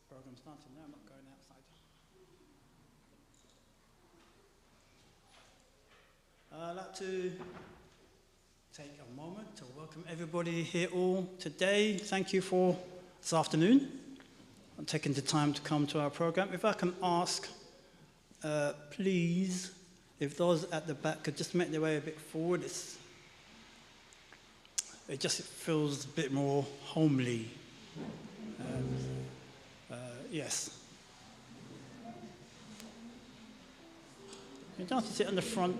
Program's starting now, I'm not going outside. I'd like to take a moment to welcome everybody here all today. Thank you for this afternoon and taking the time to come to our program. If I can ask, please, if those at the back could just make their way a bit forward. It just feels a bit more homely. Yes. You don't have to sit on the front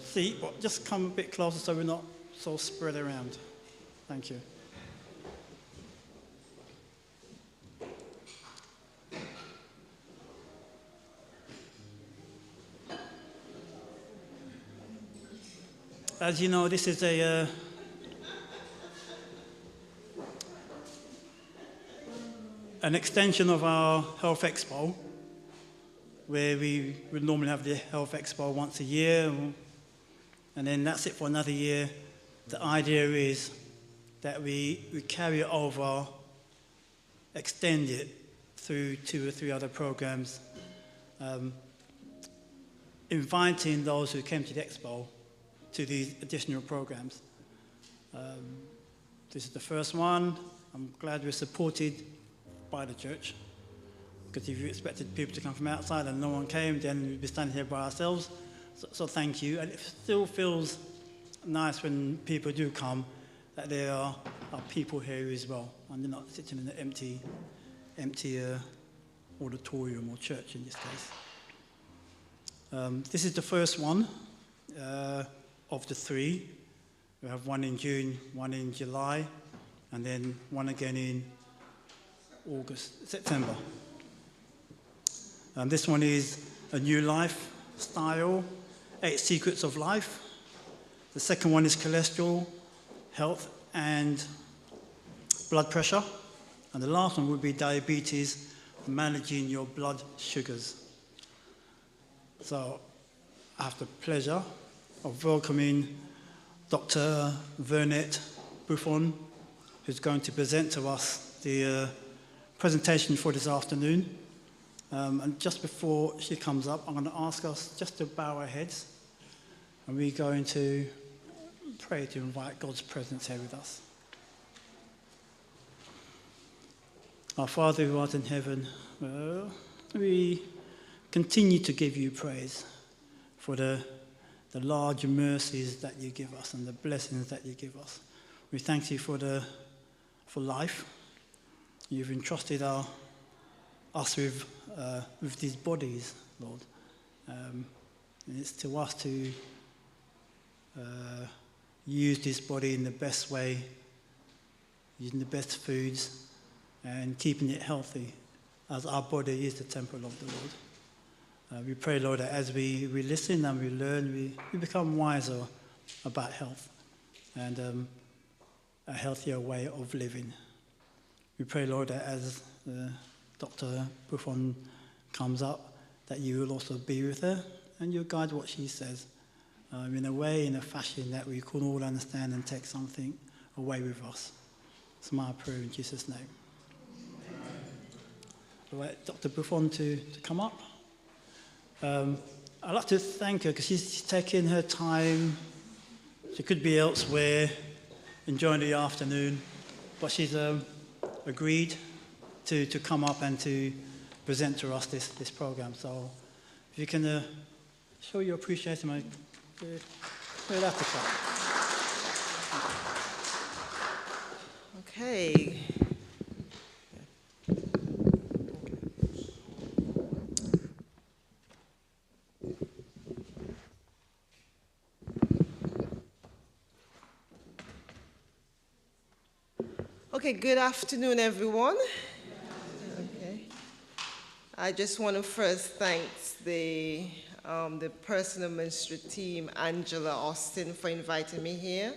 seat, but just come a bit closer so we're not so spread around. Thank you. As you know, this is an extension of our Health Expo, where we would normally have the Health Expo once a year, and then that's it for another year. The idea is that we carry it over, extend it through 2 or 3 other programs, inviting those who came to the Expo to these additional programs. This is the first one. I'm glad we're supported by the church, because if you expected people to come from outside and no one came, then we'd be standing here by ourselves. So thank you. And it still feels nice when people do come, that there are people here as well, and they're not sitting in an empty auditorium or church in this case. This is the first one of the 3. We have one in June, one in July, and then one again in September. This one is a new lifestyle, 8 secrets of life. The second one is cholesterol, health, and blood pressure. And the last one would be diabetes, managing your blood sugars. So I have the pleasure of welcoming Dr. Vernette Buffong, who's going to present to us the presentation for this afternoon. And just before she comes up, I'm going to ask us just to bow our heads, and we're going to pray to invite God's presence here with us. Our Father who art in heaven, we continue to give you praise for the large mercies that you give us and the blessings that you give us. We thank you for life. You've entrusted us with these bodies, Lord. And it's to us to use this body in the best way, using the best foods, and keeping it healthy, as our body is the temple of the Lord. We pray, Lord, that as we listen and we learn, we become wiser about health and a healthier way of living. We pray, Lord, that as Dr. Buffong comes up, that you will also be with her and you guide what she says in a way, in a fashion that we can all understand and take something away with us. It's my prayer in Jesus' name. All right, Dr. Buffong to come up. I'd like to thank her because she's taking her time. She could be elsewhere, enjoying the afternoon, but she's agreed to come up and to present to us this program. So if you can show your appreciation, we'll have to come. Okay. Okay, good afternoon, everyone. Okay. I just want to first thank the personal ministry team, Angela, Austin, for inviting me here.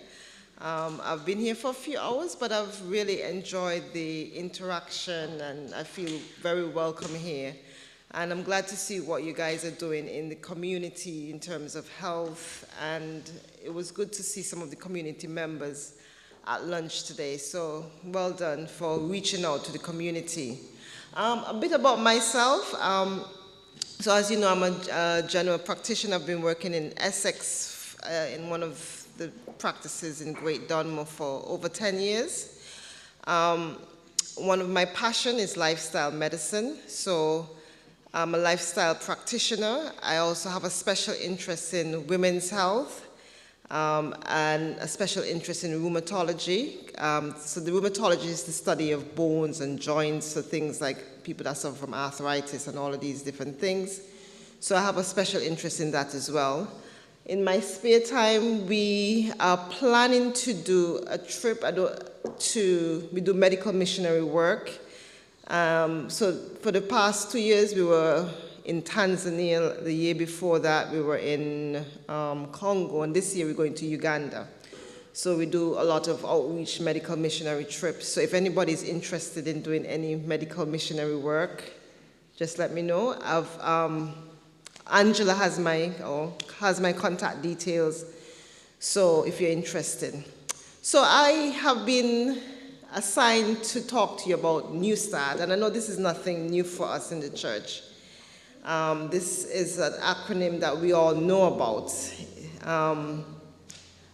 I've been here for a few hours, but I've really enjoyed the interaction, and I feel very welcome here. And I'm glad to see what you guys are doing in the community in terms of health, and it was good to see some of the community members at lunch today, so well done for reaching out to the community. A bit about myself. So as you know, I'm a general practitioner. I've been working in Essex in one of the practices in Great Dunmoor for over 10 years. One of my passion is lifestyle medicine, so I'm a lifestyle practitioner. I also have a special interest in women's health, and a special interest in rheumatology. So the rheumatology is the study of bones and joints, so things like people that suffer from arthritis and all of these different things. So I have a special interest in that as well. In my spare time, we are planning to do a trip. We do medical missionary work. So for the past 2 years, we were in Tanzania. The year before that, we were in Congo, and this year we're going to Uganda. So we do a lot of outreach medical missionary trips. So if anybody's interested in doing any medical missionary work, just let me know. Angela has my contact details, so if you're interested. So I have been assigned to talk to you about New Start, and I know this is nothing new for us in the church. This is an acronym that we all know about.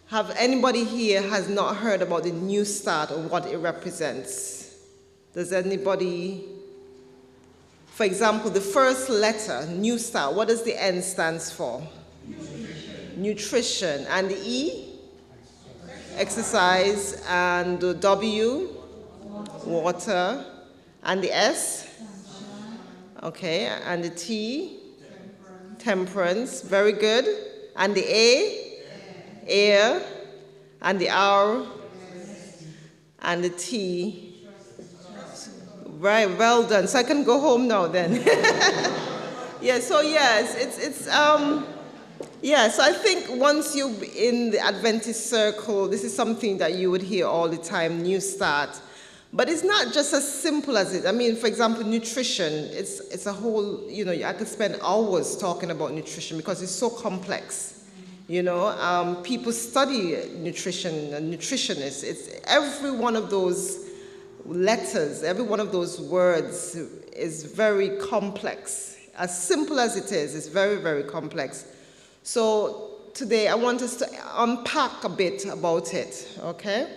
Have anybody here has not heard about the New Start or what it represents? Does anybody, for example, the first letter, New Start, what does the N stands for? Nutrition. And the E? Exercise. And the W? Water. And the S? Okay, and the T? Temperance. Very good. And the A? Air. And the R? And the T? Right, well done. So I can go home now then. Yeah, so yes, so I think once you're in the Adventist circle, this is something that you would hear all the time, New Start. But it's not just as simple as it. I mean, for example, nutrition, it's a whole, I could spend hours talking about nutrition because it's so complex. People study nutrition and nutritionists. It's every one of those letters, every one of those words is very complex. As simple as it is, it's very, very complex. So today I want us to unpack a bit about it, okay?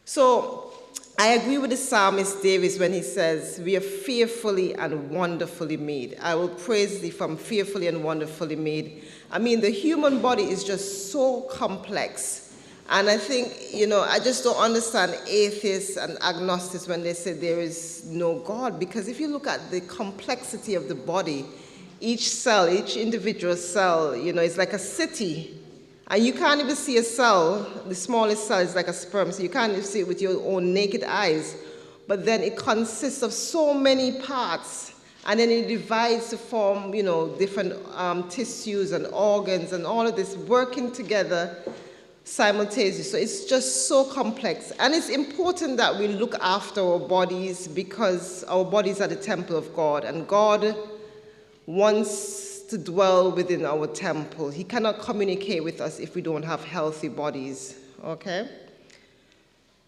So I agree with the psalmist David when he says, we are fearfully and wonderfully made. I will praise thee from fearfully and wonderfully made. I mean, the human body is just so complex. And I think, I just don't understand atheists and agnostics when they say there is no God. Because if you look at the complexity of the body, each cell, each individual cell, is like a city. And you can't even see a cell. The smallest cell is like a sperm, so you can't even see it with your own naked eyes. But then it consists of so many parts, and then it divides to form, different tissues and organs and all of this working together simultaneously. So it's just so complex. And it's important that we look after our bodies because our bodies are the temple of God, and God wants to dwell within our temple. He cannot communicate with us if we don't have healthy bodies, okay?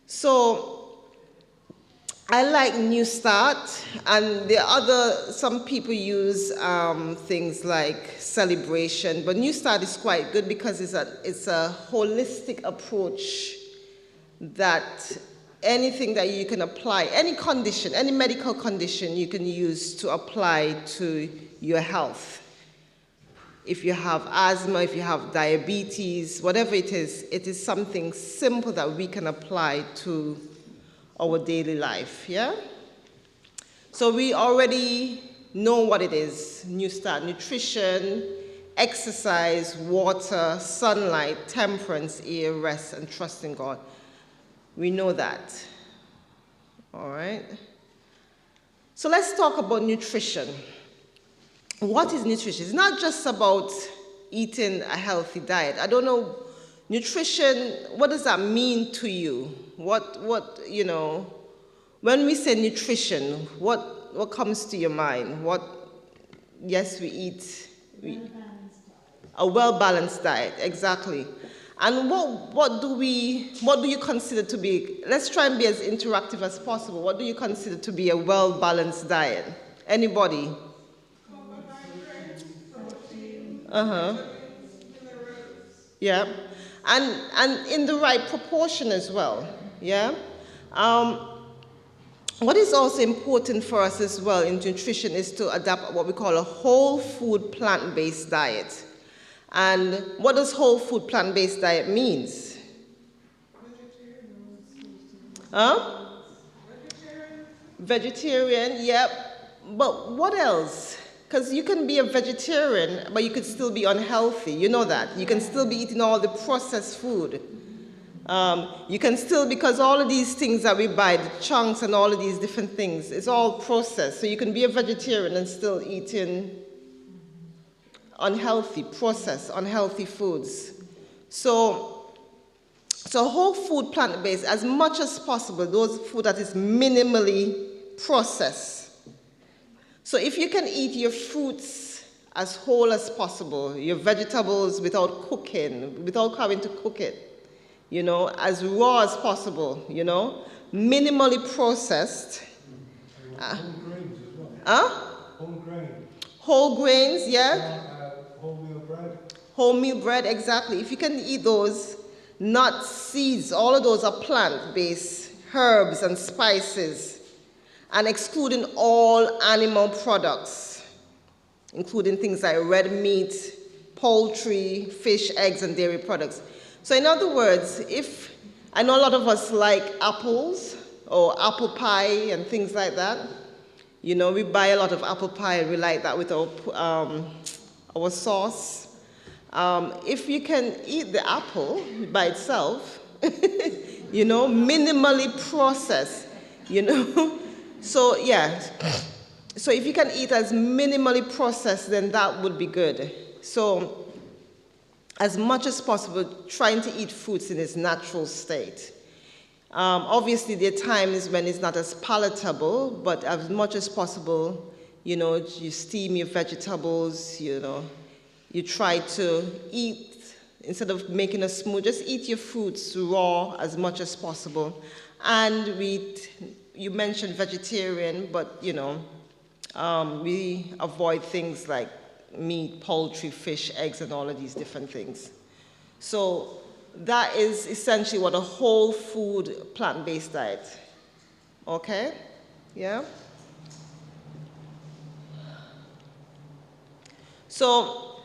So I like New Start, and some people use things like Celebration, but New Start is quite good because it's a holistic approach that anything that you can apply, any condition, any medical condition you can use to apply to your health. If you have asthma, if you have diabetes, whatever it is something simple that we can apply to our daily life, yeah? So we already know what it is. New Start: nutrition, exercise, water, sunlight, temperance, air, rest, and trust in God. We know that, all right? So let's talk about nutrition. What is nutrition? It's not just about eating a healthy diet. I don't know, nutrition, what does that mean to you? You know, when we say nutrition, what comes to your mind? Yes, we eat a well-balanced diet, exactly. And what do you consider to be, let's try and be as interactive as possible. What do you consider to be a well-balanced diet? Anybody? Yeah. And in the right proportion as well, yeah? What is also important for us as well in nutrition is to adapt what we call a whole food plant-based diet. And what does whole food plant-based diet means? Vegetarian, yep. But what else? Because you can be a vegetarian, but you could still be unhealthy. You know that. You can still be eating all the processed food. You can still, because all of these things that we buy, the chunks and all of these different things, it's all processed. So you can be a vegetarian and still eating processed, unhealthy foods. So whole food plant-based, as much as possible, those food that is minimally processed. So if you can eat your fruits as whole as possible, your vegetables without cooking, without having to cook it, you know, as raw as possible, you know, minimally processed. Whole grains as well. Whole grains. Whole grains, yeah. Wholemeal bread. Wholemeal bread, exactly. If you can eat those, nuts, seeds, all of those are plant-based, herbs and spices, and excluding all animal products, including things like red meat, poultry, fish, eggs, and dairy products. So in other words, I know a lot of us like apples or apple pie and things like that. You know, we buy a lot of apple pie and we like that with our sauce. If you can eat the apple by itself, you know, minimally processed, you know. So yeah, so if you can eat as minimally processed, then that would be good. So as much as possible, trying to eat fruits in its natural state. Obviously, there are times when it's not as palatable, but as much as possible, you know, you steam your vegetables, you know, you try to eat, instead of making a smoothie, just eat your fruits raw as much as possible. And you mentioned vegetarian, but, you know, we avoid things like meat, poultry, fish, eggs, and all of these different things. So that is essentially what a whole food plant-based diet. Okay? Yeah? So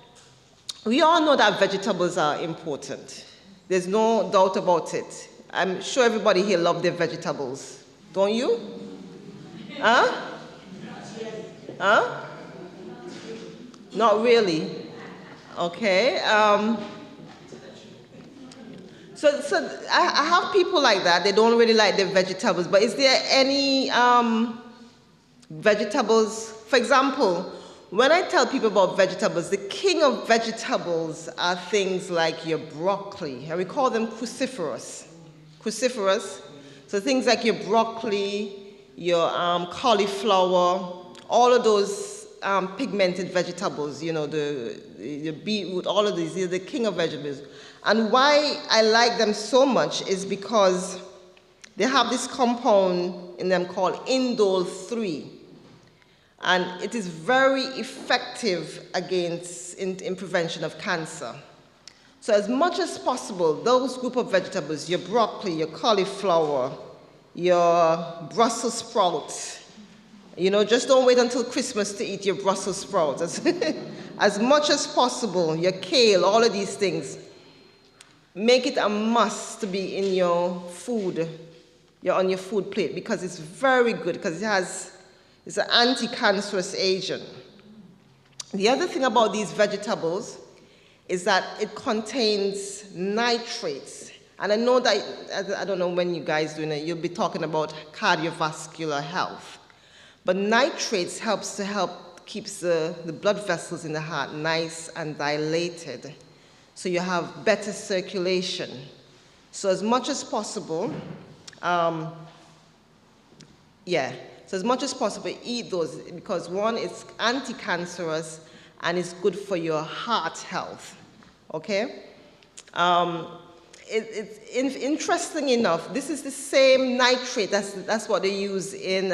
we all know that vegetables are important. There's no doubt about it. I'm sure everybody here loves their vegetables. Don't you? Huh? Huh? Not really. Okay. So I have people like that. They don't really like their vegetables. But is there any vegetables? For example, when I tell people about vegetables, the king of vegetables are things like your broccoli. And we call them cruciferous. Cruciferous. So things like your broccoli, your cauliflower, all of those pigmented vegetables, you know, the beetroot, all of these, they're the king of vegetables. And why I like them so much is because they have this compound in them called indole-3. And it is very effective in prevention of cancer. So as much as possible, those group of vegetables, your broccoli, your cauliflower, your Brussels sprouts, you know, just don't wait until Christmas to eat your Brussels sprouts. As much as possible, your kale, all of these things, make it a must to be in your food, on your food plate, because it's very good, because it's an anti-cancerous agent. The other thing about these vegetables is that it contains nitrates. And I know that, I don't know when you guys doing it, you'll be talking about cardiovascular health. But nitrates keeps the blood vessels in the heart nice and dilated. So you have better circulation. So as much as possible, so as much as possible, eat those, because one, it's anti-cancerous and it's good for your heart health, okay? It's interesting enough, this is the same nitrate, that's what they use in,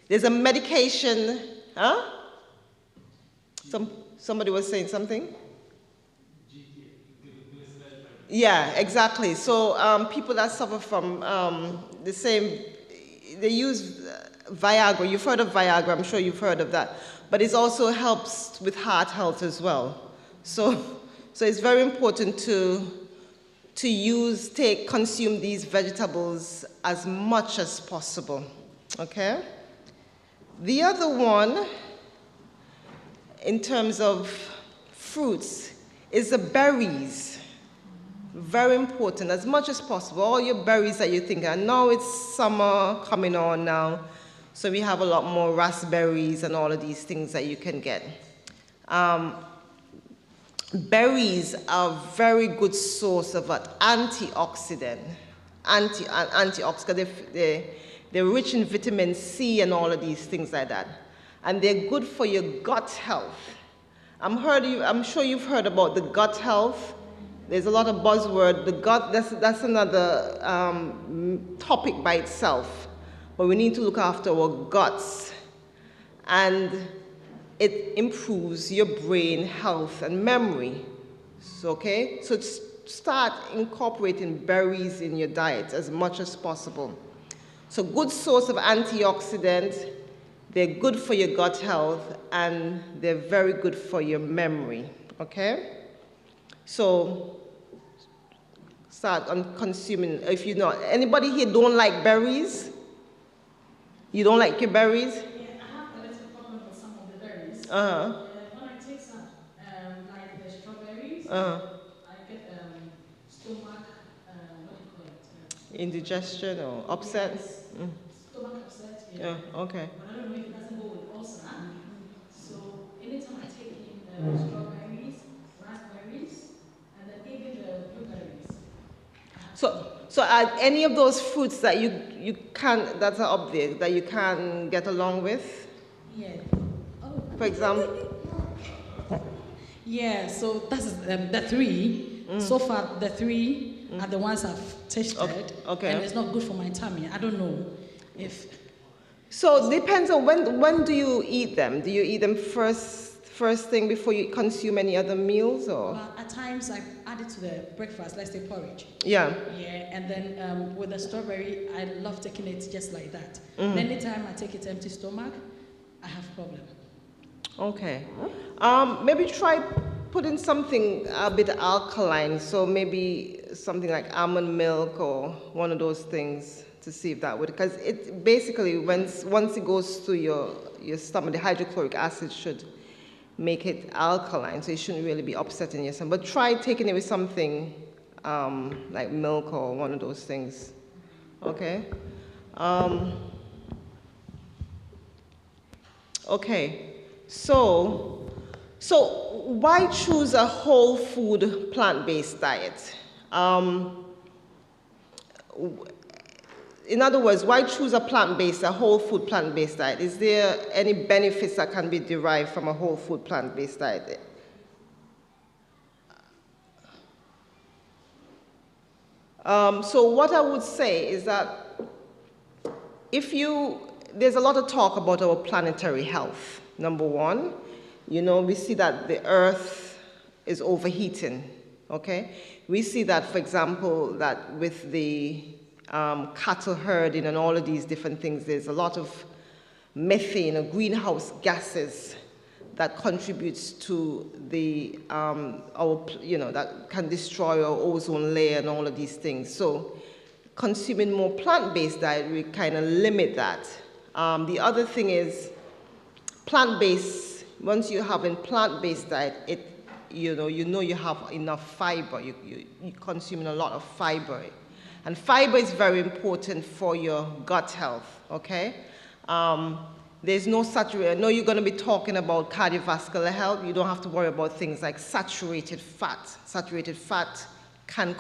there's a medication, huh? Somebody was saying something? Yeah, exactly. So people that suffer from the same, they use Viagra. You've heard of Viagra, I'm sure you've heard of that. But it also helps with heart health as well. So it's very important to consume these vegetables as much as possible, okay? The other one, in terms of fruits, is the berries. Very important, as much as possible. All your berries that you think, I know it's summer coming on now, so we have a lot more raspberries and all of these things that you can get. Berries are a very good source of an antioxidant. They're rich in vitamin C and all of these things like that. And they're good for your gut health. I'm sure you've heard about the gut health. There's a lot of buzzword. The gut, that's another topic by itself. But we need to look after our guts. And it improves your brain health and memory. So, okay? So start incorporating berries in your diet as much as possible. So good source of antioxidants. They're good for your gut health, and they're very good for your memory, okay? So start on consuming. If you know, anybody here don't like berries? You don't like your berries? Yeah, I have a little problem with some of the berries. When I take some, like the strawberries, I get stomach, what do you call it? Indigestion or upset? Yes. Stomach upset, Yeah, okay. But I don't know if it doesn't go with ulcer. So anytime I take in strawberries, raspberries, and then even the blueberries. So are any of those fruits that you can't, that are up there, that you can get along with? Yeah. Oh. For example? Yeah, so that's the three. So far, the three are the ones I've tested. Okay. And it's not good for my tummy. I don't know if... So it depends on when do you eat them? Do you eat them first thing before you consume any other meals, or? At times I add it to the breakfast, let's say porridge. Yeah. Yeah, and then with the strawberry, I love taking it just like that. Anytime I take it empty stomach, I have problem. Okay. Maybe try putting something a bit alkaline, so maybe something like almond milk or one of those things, to see if that would, because it basically, once it goes through your stomach, the hydrochloric acid should make it alkaline, so it shouldn't really be upsetting your stomach. But try taking it with something like milk or one of those things. Okay? Okay. So why choose a whole food plant-based diet? in other words, why choose a plant-based, a whole food plant-based diet? Is there any benefits that can be derived from a whole food plant-based diet? So what I would say is that there's a lot of talk about our planetary health. Number one, we see that the earth is overheating, okay? We see that, for example, that with the cattle herding and all of these different things, there's a lot of methane or greenhouse gases that contributes to the that can destroy our ozone layer and all of these things. So consuming more plant-based diet, we kind of limit that. The other thing is plant-based. Once you have a plant-based diet, you have enough fiber. You're consuming a lot of fiber. And fiber is very important for your gut health, okay? There's no saturated, I know you're going to be talking about cardiovascular health. You don't have to worry about things like saturated fat. Saturated fat can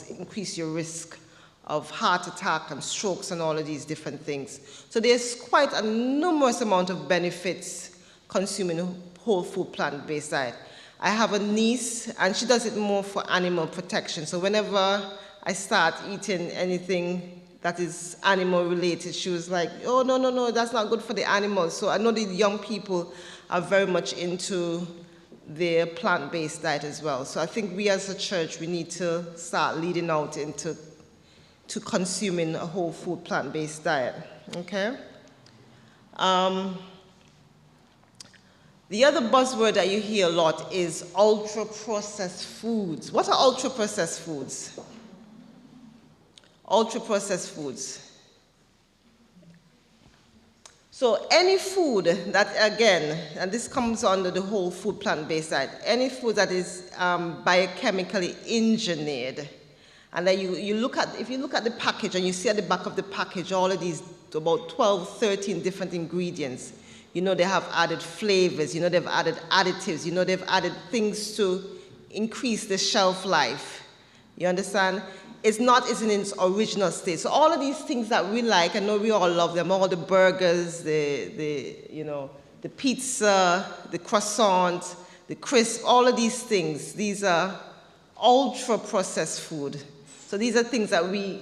increase your risk of heart attack and strokes and all of these different things. So there's quite a numerous amount of benefits consuming a whole food plant-based diet. I have a niece, and she does it more for animal protection. So whenever I start eating anything that is animal related, she was like, oh, no, that's not good for the animals. So I know the young people are very much into their plant-based diet as well. So I think we as a church, we need to start leading out into consuming a whole food plant-based diet, okay? The other buzzword that you hear a lot is ultra-processed foods. What are ultra-processed foods? Ultra-processed foods. So any food that, again, and this comes under the whole food plant-based diet, any food that is biochemically engineered, and then if you look at the package and you see at the back of the package all of these about 12, 13 different ingredients, they have added flavors, they've added additives, they've added things to increase the shelf life. You understand? It's not in its original state. So all of these things that we like, I know we all love them, all the burgers, the pizza, the croissant, the crisp, all of these things, these are ultra-processed food. So these are things that we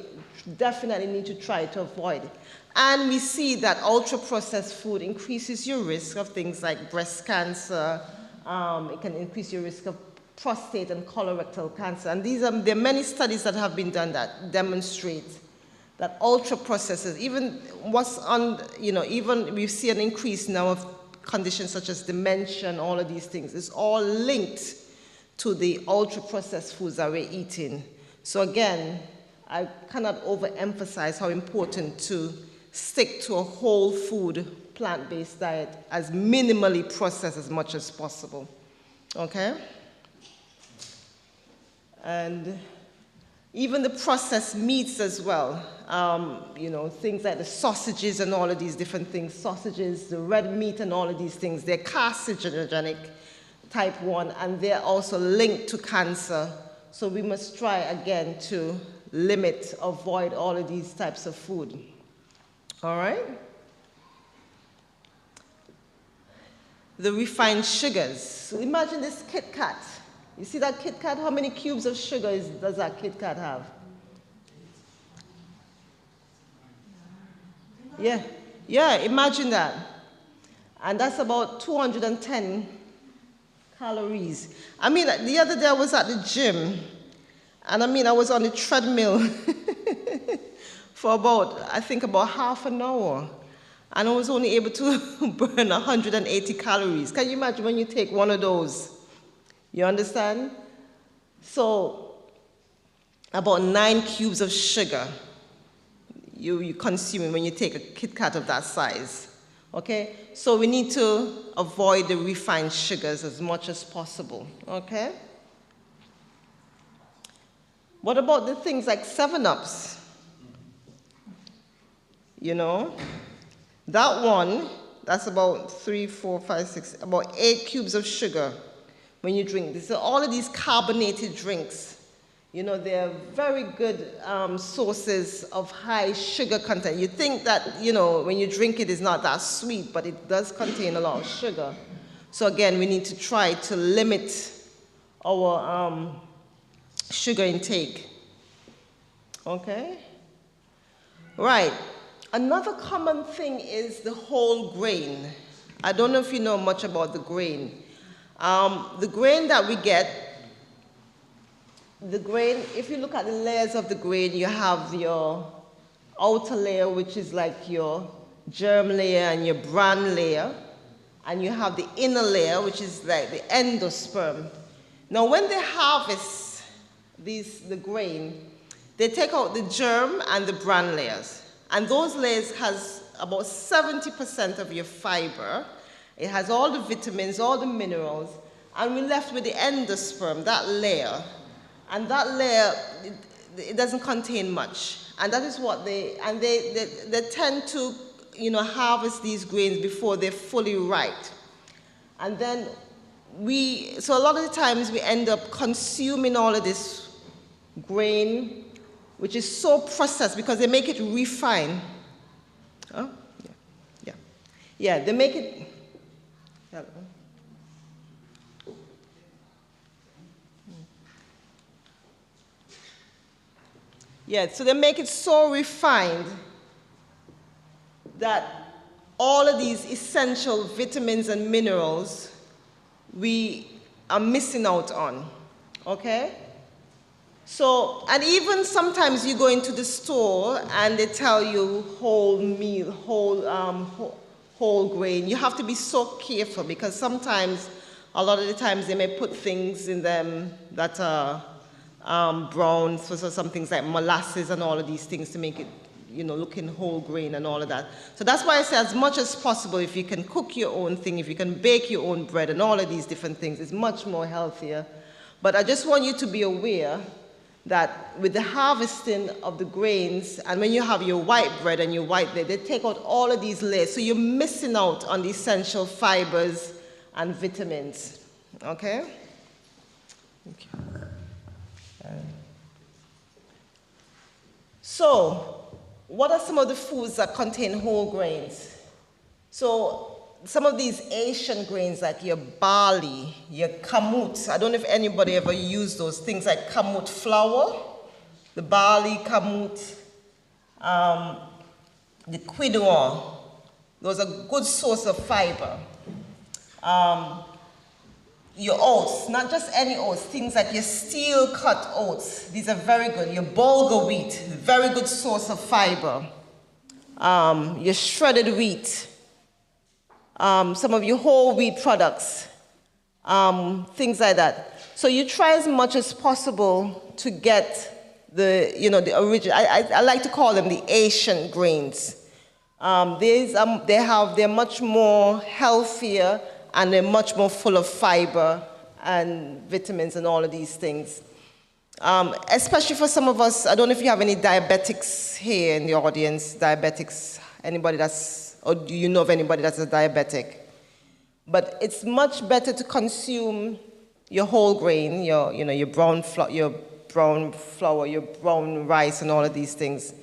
definitely need to try to avoid. And we see that ultra-processed food increases your risk of things like breast cancer. It can increase your risk of prostate and colorectal cancer. And there are many studies that have been done that demonstrate that ultra-processors, even we see an increase now of conditions such as dementia and all of these things. It's all linked to the ultra-processed foods that we're eating. So again, I cannot overemphasize how important to stick to a whole food plant-based diet as minimally processed as much as possible, okay? And even the processed meats as well, things like the sausages and all of these different things, sausages, the red meat and all of these things, they're carcinogenic type 1, and they're also linked to cancer. So we must try again to avoid all of these types of food. All right? The refined sugars. So imagine this Kit Kat. You see that Kit Kat? How many cubes of sugar does that Kit Kat have? Yeah, imagine that. And that's about 210 calories. I mean, the other day I was at the gym, and I was on the treadmill for about half an hour, and I was only able to burn 180 calories. Can you imagine when you take one of those? You understand? So about 9 cubes of sugar you consume when you take a Kit Kat of that size. Okay? So we need to avoid the refined sugars as much as possible. Okay? What about the things like 7-Ups? That one, that's about 3, 4, 5, 6, about 8 cubes of sugar when you drink this. So all of these carbonated drinks, You know, they're very good sources of high sugar content. You think that, you know, when you drink it, it's not that sweet, but it does contain a lot of sugar. So again, we need to try to limit our sugar intake. Okay? Right. Another common thing is the whole grain. I don't know if you know much about the grain. The grain that we get, the grain, if you look at the layers of the grain, you have your outer layer, which is like your germ layer and your bran layer. And you have the inner layer, which is like the endosperm. Now, when they harvest the grain, they take out the germ and the bran layers. And those layers has about 70% of your fiber. It has all the vitamins, all the minerals. And we're left with the endosperm, that layer. And that layer, it doesn't contain much. And that is what they tend to, you know, harvest these grains before they're fully ripe. And then so a lot of the times we end up consuming all of this grain, which is so processed because they make it refined. Oh, yeah. Yeah, they make it. Yeah, so they make it so refined that all of these essential vitamins and minerals we are missing out on, okay? So, and even sometimes you go into the store and they tell you whole meal, whole grain. You have to be so careful because sometimes, a lot of the times they may put things in them that are brown, so some things like molasses and all of these things to make it, you know, looking whole grain and all of that. So that's why I say as much as possible, if you can cook your own thing, if you can bake your own bread and all of these different things, it's much more healthier. But I just want you to be aware that with the harvesting of the grains, and when you have your white bread and your white bread, they take out all of these layers. So you're missing out on the essential fibers and vitamins. Okay? Thank you. So, what are some of the foods that contain whole grains? So, some of these Asian grains like your barley, your kamut. I don't know if anybody ever used those things like kamut flour, the barley, kamut, the quinoa. Those are good source of fiber. Your oats, not just any oats, things like your steel-cut oats. These are very good. Your bulgur wheat, very good source of fiber. Your shredded wheat. Some of your whole wheat products, things like that. So you try as much as possible to get the original. I like to call them the Asian grains. They're much more healthier and they're much more full of fiber and vitamins and all of these things. Especially for some of us, I don't know if you have any diabetics here in the audience, diabetics, or do you know of anybody that's a diabetic? But it's much better to consume your whole grain, your brown flour, your brown rice, and all of these things.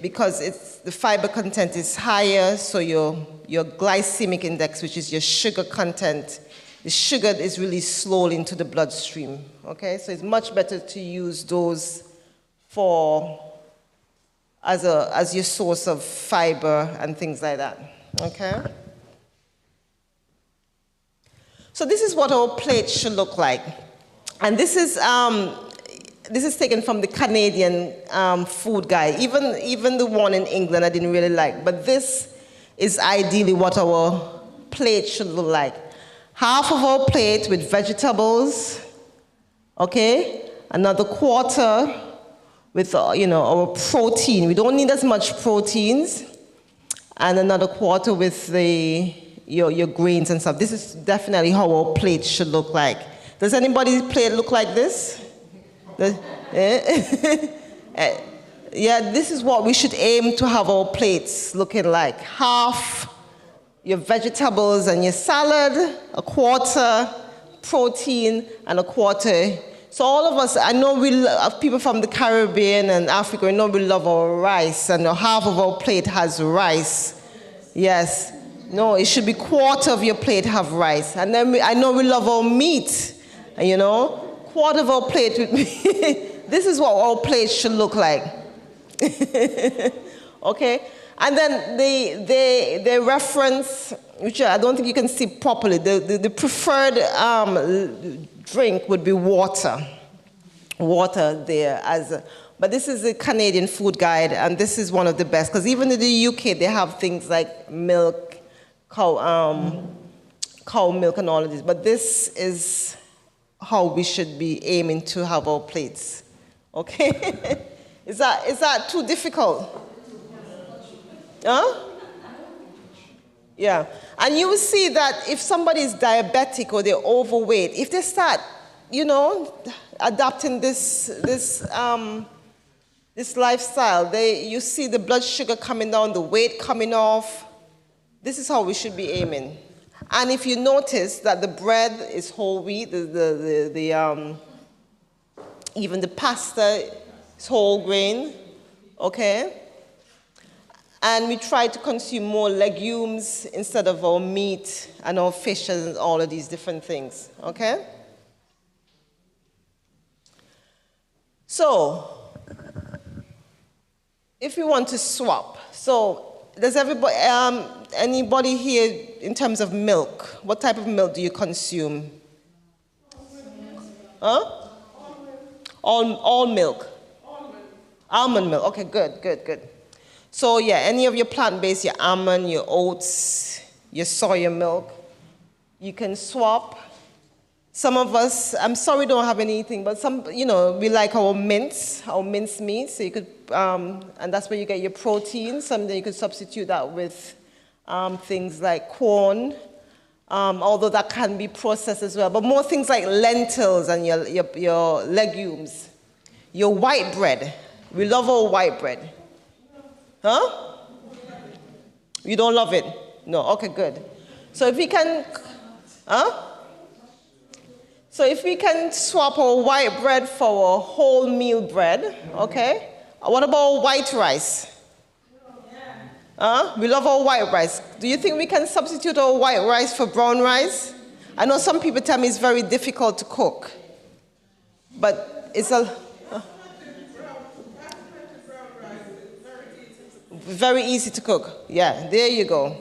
Because the fiber content is higher, so your glycemic index, which is your sugar content, the sugar is really slowly into the bloodstream. Okay, so it's much better to use those as your source of fiber and things like that. Okay. So this is what our plate should look like, and this is taken from the Canadian food guide. Even the one in England I didn't really like, but this is ideally what our plate should look like. Half of our plate with vegetables, okay? Another quarter with our protein. We don't need as much proteins. And another quarter with your grains and stuff. This is definitely how our plate should look like. Does anybody's plate look like this? Yeah, this is what we should aim to have our plates looking like. Half your vegetables and your salad, a quarter protein, and a quarter So all of us, I know we love people from the Caribbean and Africa, I know we love our rice, and half of our plate has rice. Yes. No, it should be quarter of your plate have rice. And then I know we love our meat, you know, quarter of our plate with meat. This is what our plate should look like. Okay? And then they reference, which I don't think you can see properly, the preferred drink would be water. Water there but this is a Canadian food guide, and this is one of the best, because even in the UK, they have things like milk, cow milk and all of this. But this is how we should be aiming to have our plates. Okay? Is that too difficult? Huh? Yeah. And you will see that if somebody is diabetic or they're overweight, if they start, you know, adopting this lifestyle, you see the blood sugar coming down, the weight coming off. This is how we should be aiming. And if you notice that the bread is whole wheat, even the pasta is whole grain, okay? And we try to consume more legumes instead of our meat and our fish and all of these different things, okay? So, if we want to swap, so does everybody, anybody here in terms of milk, what type of milk do you consume? Huh? All milk? Almond milk, okay, good. So yeah, any of your plant-based, your almond, your oats, your soya milk, you can swap. Some of us, I'm sorry we don't have anything, but some, you know, we like our mince meat, so you could, and that's where you get your protein. Someday you could substitute that with things like corn, although that can be processed as well, but more things like lentils and your legumes. Your white bread, we love our white bread. Huh? You don't love it? No, okay, good. So if we can, huh? So if we can swap our white bread for our wholemeal bread, okay? What about white rice? We love our white rice. Do you think we can substitute our white rice for brown rice? I know some people tell me it's very difficult to cook, but it's very easy to cook. Yeah, there you go.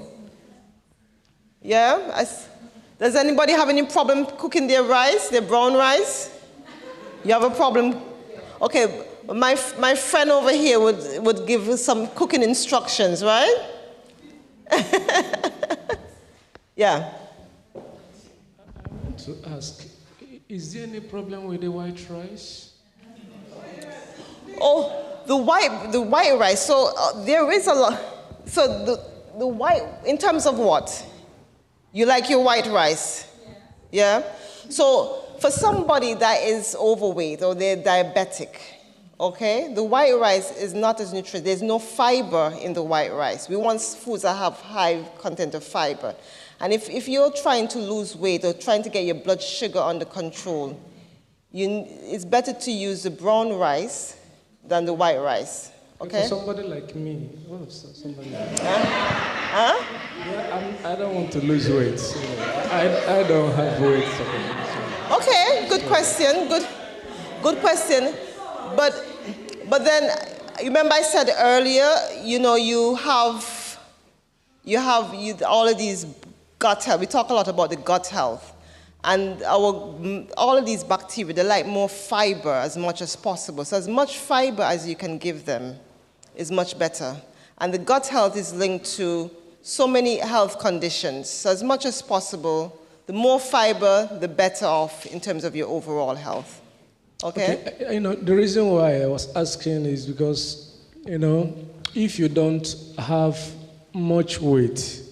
Yeah? Does anybody have any problem cooking their rice, their brown rice? You have a problem? Okay, my friend over here would give some cooking instructions, right? Yeah. I want to ask, is there any problem with the white rice? Oh, the white rice. So there is a lot. So the white, in terms of what? You like your white rice? Yeah? So for somebody that is overweight or they're diabetic, okay, the white rice is not as nutritious. There's no fiber in the white rice. We want foods that have high content of fiber. And if you're trying to lose weight or trying to get your blood sugar under control, it's better to use the brown rice than the white rice. Okay? For somebody like me, somebody like me. Huh? Yeah, I don't want to lose weight. So I don't have weight. Okay, good question. Good question. But then, remember I said earlier, you know, you have all of these gut health. We talk a lot about the gut health. And all of these bacteria, they like more fiber as much as possible. So as much fiber as you can give them is much better. And the gut health is linked to so many health conditions. So as much as possible, the more fiber, the better off in terms of your overall health. Okay? You know, the reason why I was asking is because, you know, if you don't have much weight,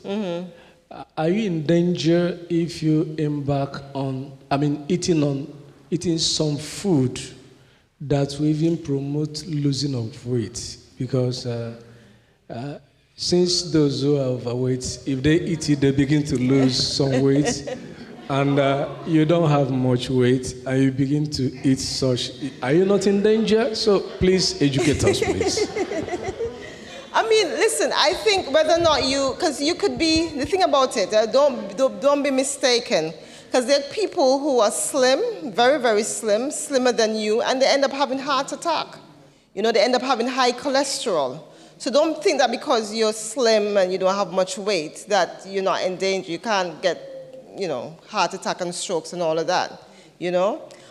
are you in danger if you embark on, eating some food that will even promote losing of weight? Because since those who are overweight, if they eat it, they begin to lose some weight. and you don't have much weight, and you begin to eat such, are you not in danger? So please educate us, please. I mean, listen, I think whether or not because you could be, the thing about it, don't be mistaken, because there are people who are slim, very, very slim, slimmer than you, and they end up having heart attack. You know, they end up having high cholesterol. So don't think that because you're slim and you don't have much weight that you're not in danger. You can't get, heart attack and strokes and all of that,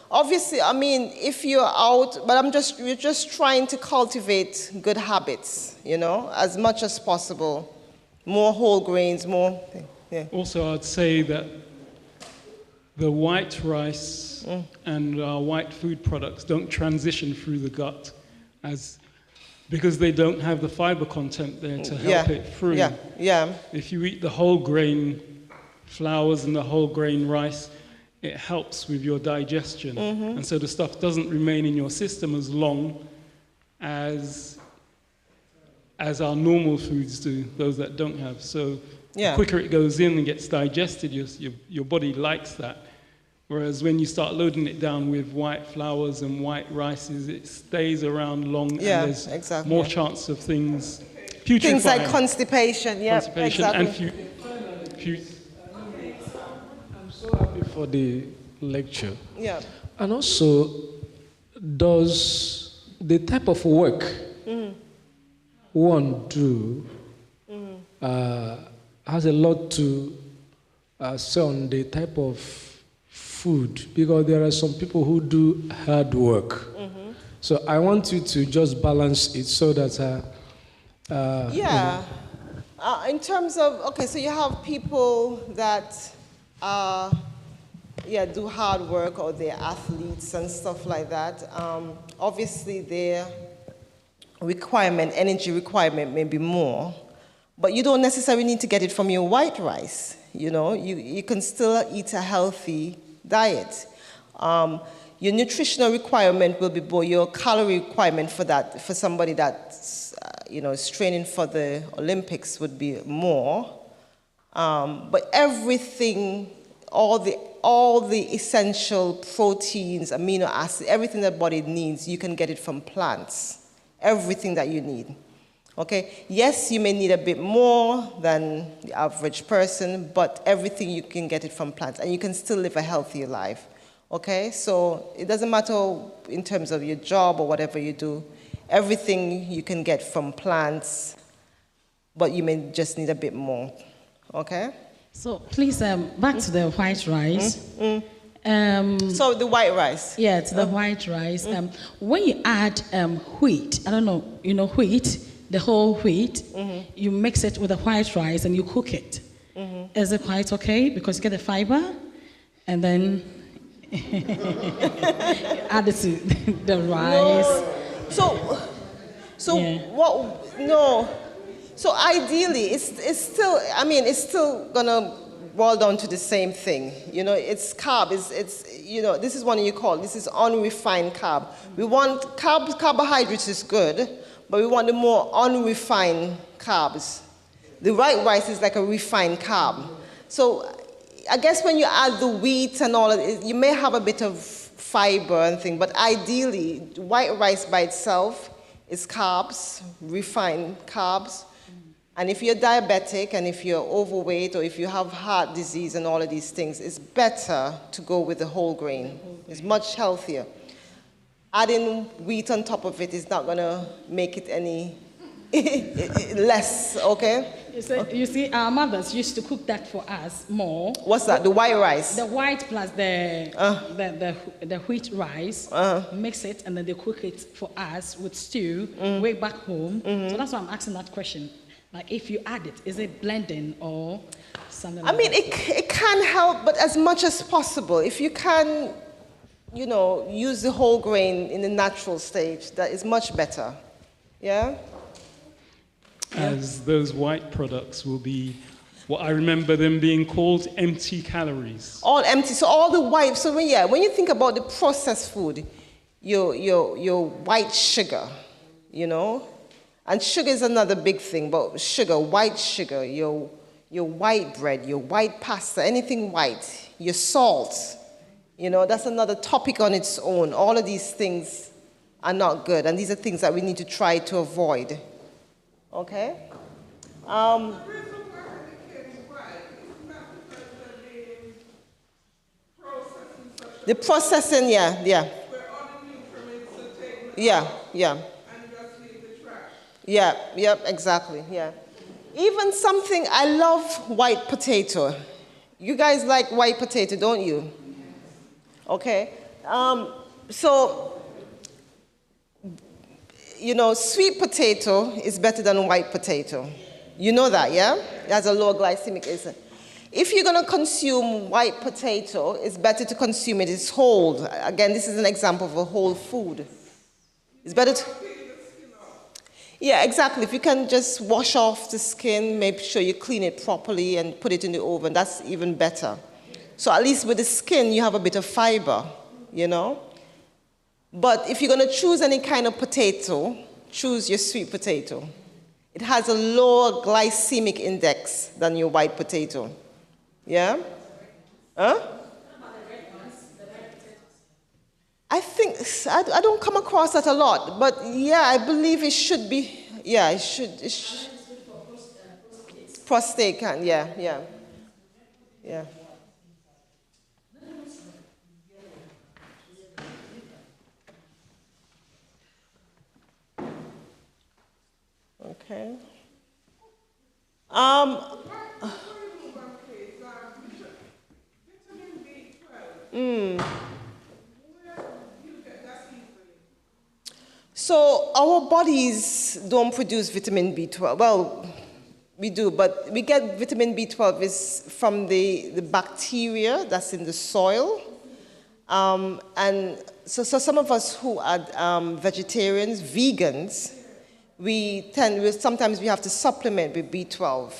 Obviously, I mean, if you're out, but you're just trying to cultivate good habits, as much as possible. More whole grains, more, yeah. Also, I'd say that the white rice and white food products don't transition through the gut because they don't have the fiber content there to help it through. Yeah. If you eat the whole grain flours and the whole grain rice, it helps with your digestion. And so the stuff doesn't remain in your system as long as our normal foods do, those that don't have. So the quicker it goes in and gets digested, your body likes that. Whereas when you start loading it down with white flours and white rices, it stays around long and there's more chance of things putrefying. Things like constipation, exactly. And I'm so happy for the lecture. Yeah. And also, does the type of work one do has a lot to say on the type of food, because there are some people who do hard work. So I want you to just balance it so that in terms of, so you have people that do hard work, or they're athletes and stuff like that. Obviously their energy requirement may be more, but you don't necessarily need to get it from your white rice. You can still eat a healthy diet. Your nutritional requirement will be more, your calorie requirement for somebody that's is training for the Olympics would be more. But everything, all the essential proteins, amino acids, everything that body needs, you can get it from plants. Everything that you need. Okay? Yes, you may need a bit more than the average person, but everything you can get it from plants, and you can still live a healthier life. Okay? So it doesn't matter in terms of your job or whatever you do. Everything you can get from plants, but you may just need a bit more. Okay? So please, back to the white rice. So the white rice. Yeah, to the white rice. When you add wheat, I don't know, wheat, the whole wheat, you mix it with the white rice and you cook it. Is it quite okay? Because you get the fiber, and then add it to the rice. No. So what? No. So ideally, it's still gonna boil down to the same thing. It's carb. This is one you call. This is unrefined carb. We want carbohydrates is good, but we want the more unrefined carbs. The white rice is like a refined carb. So I guess when you add the wheat and all of it, you may have a bit of fiber and thing, but ideally, white rice by itself is carbs, refined carbs. And if you're diabetic and if you're overweight or if you have heart disease and all of these things, it's better to go with the whole grain. It's much healthier. Adding wheat on top of it is not going to make it any less, okay? You see, our mothers used to cook that for us more. What's that? The white rice? The white plus the wheat rice, mix it, and then they cook it for us with stew way back home. So that's why I'm asking that question. Like, if you add it, is it blending or something like that? It can help, but as much as possible. If you can, use the whole grain in the natural stage, that is much better. Yeah? As those white products will be, what I remember them being called empty calories. All empty. So all the white, so when you think about the processed food, your white sugar, and sugar is another big thing, but white sugar, your your white bread, your white pasta, anything white, your salt. You know, that's another topic on its own. All of these things are not good, and these are things that we need to try to avoid. Okay? The processing, yeah. Yeah. Yeah, exactly, yeah. Even something, I love white potato. You guys like white potato, don't you? Okay. So, you know, sweet potato is better than white potato. You know that, yeah? It has a lower glycemic index. If you're going to consume white potato, it's better to consume it as whole. Again, this is an example of a whole food. It's better to... Yeah, exactly. If you can just wash off the skin, make sure you clean it properly and put it in the oven, that's even better. So at least with the skin, you have a bit of fiber, you know? But if you're going to choose any kind of potato, choose your sweet potato. It has a lower glycemic index than your white potato. Yeah? Huh? I think, I don't come across that a lot, but yeah, I believe it should be, yeah, it should. Prostate can, yeah. Okay. So our bodies don't produce vitamin B12. Well, we do, but we get vitamin B12 is from the bacteria that's in the soil. And so some of us who are vegetarians, vegans, sometimes we have to supplement with B12.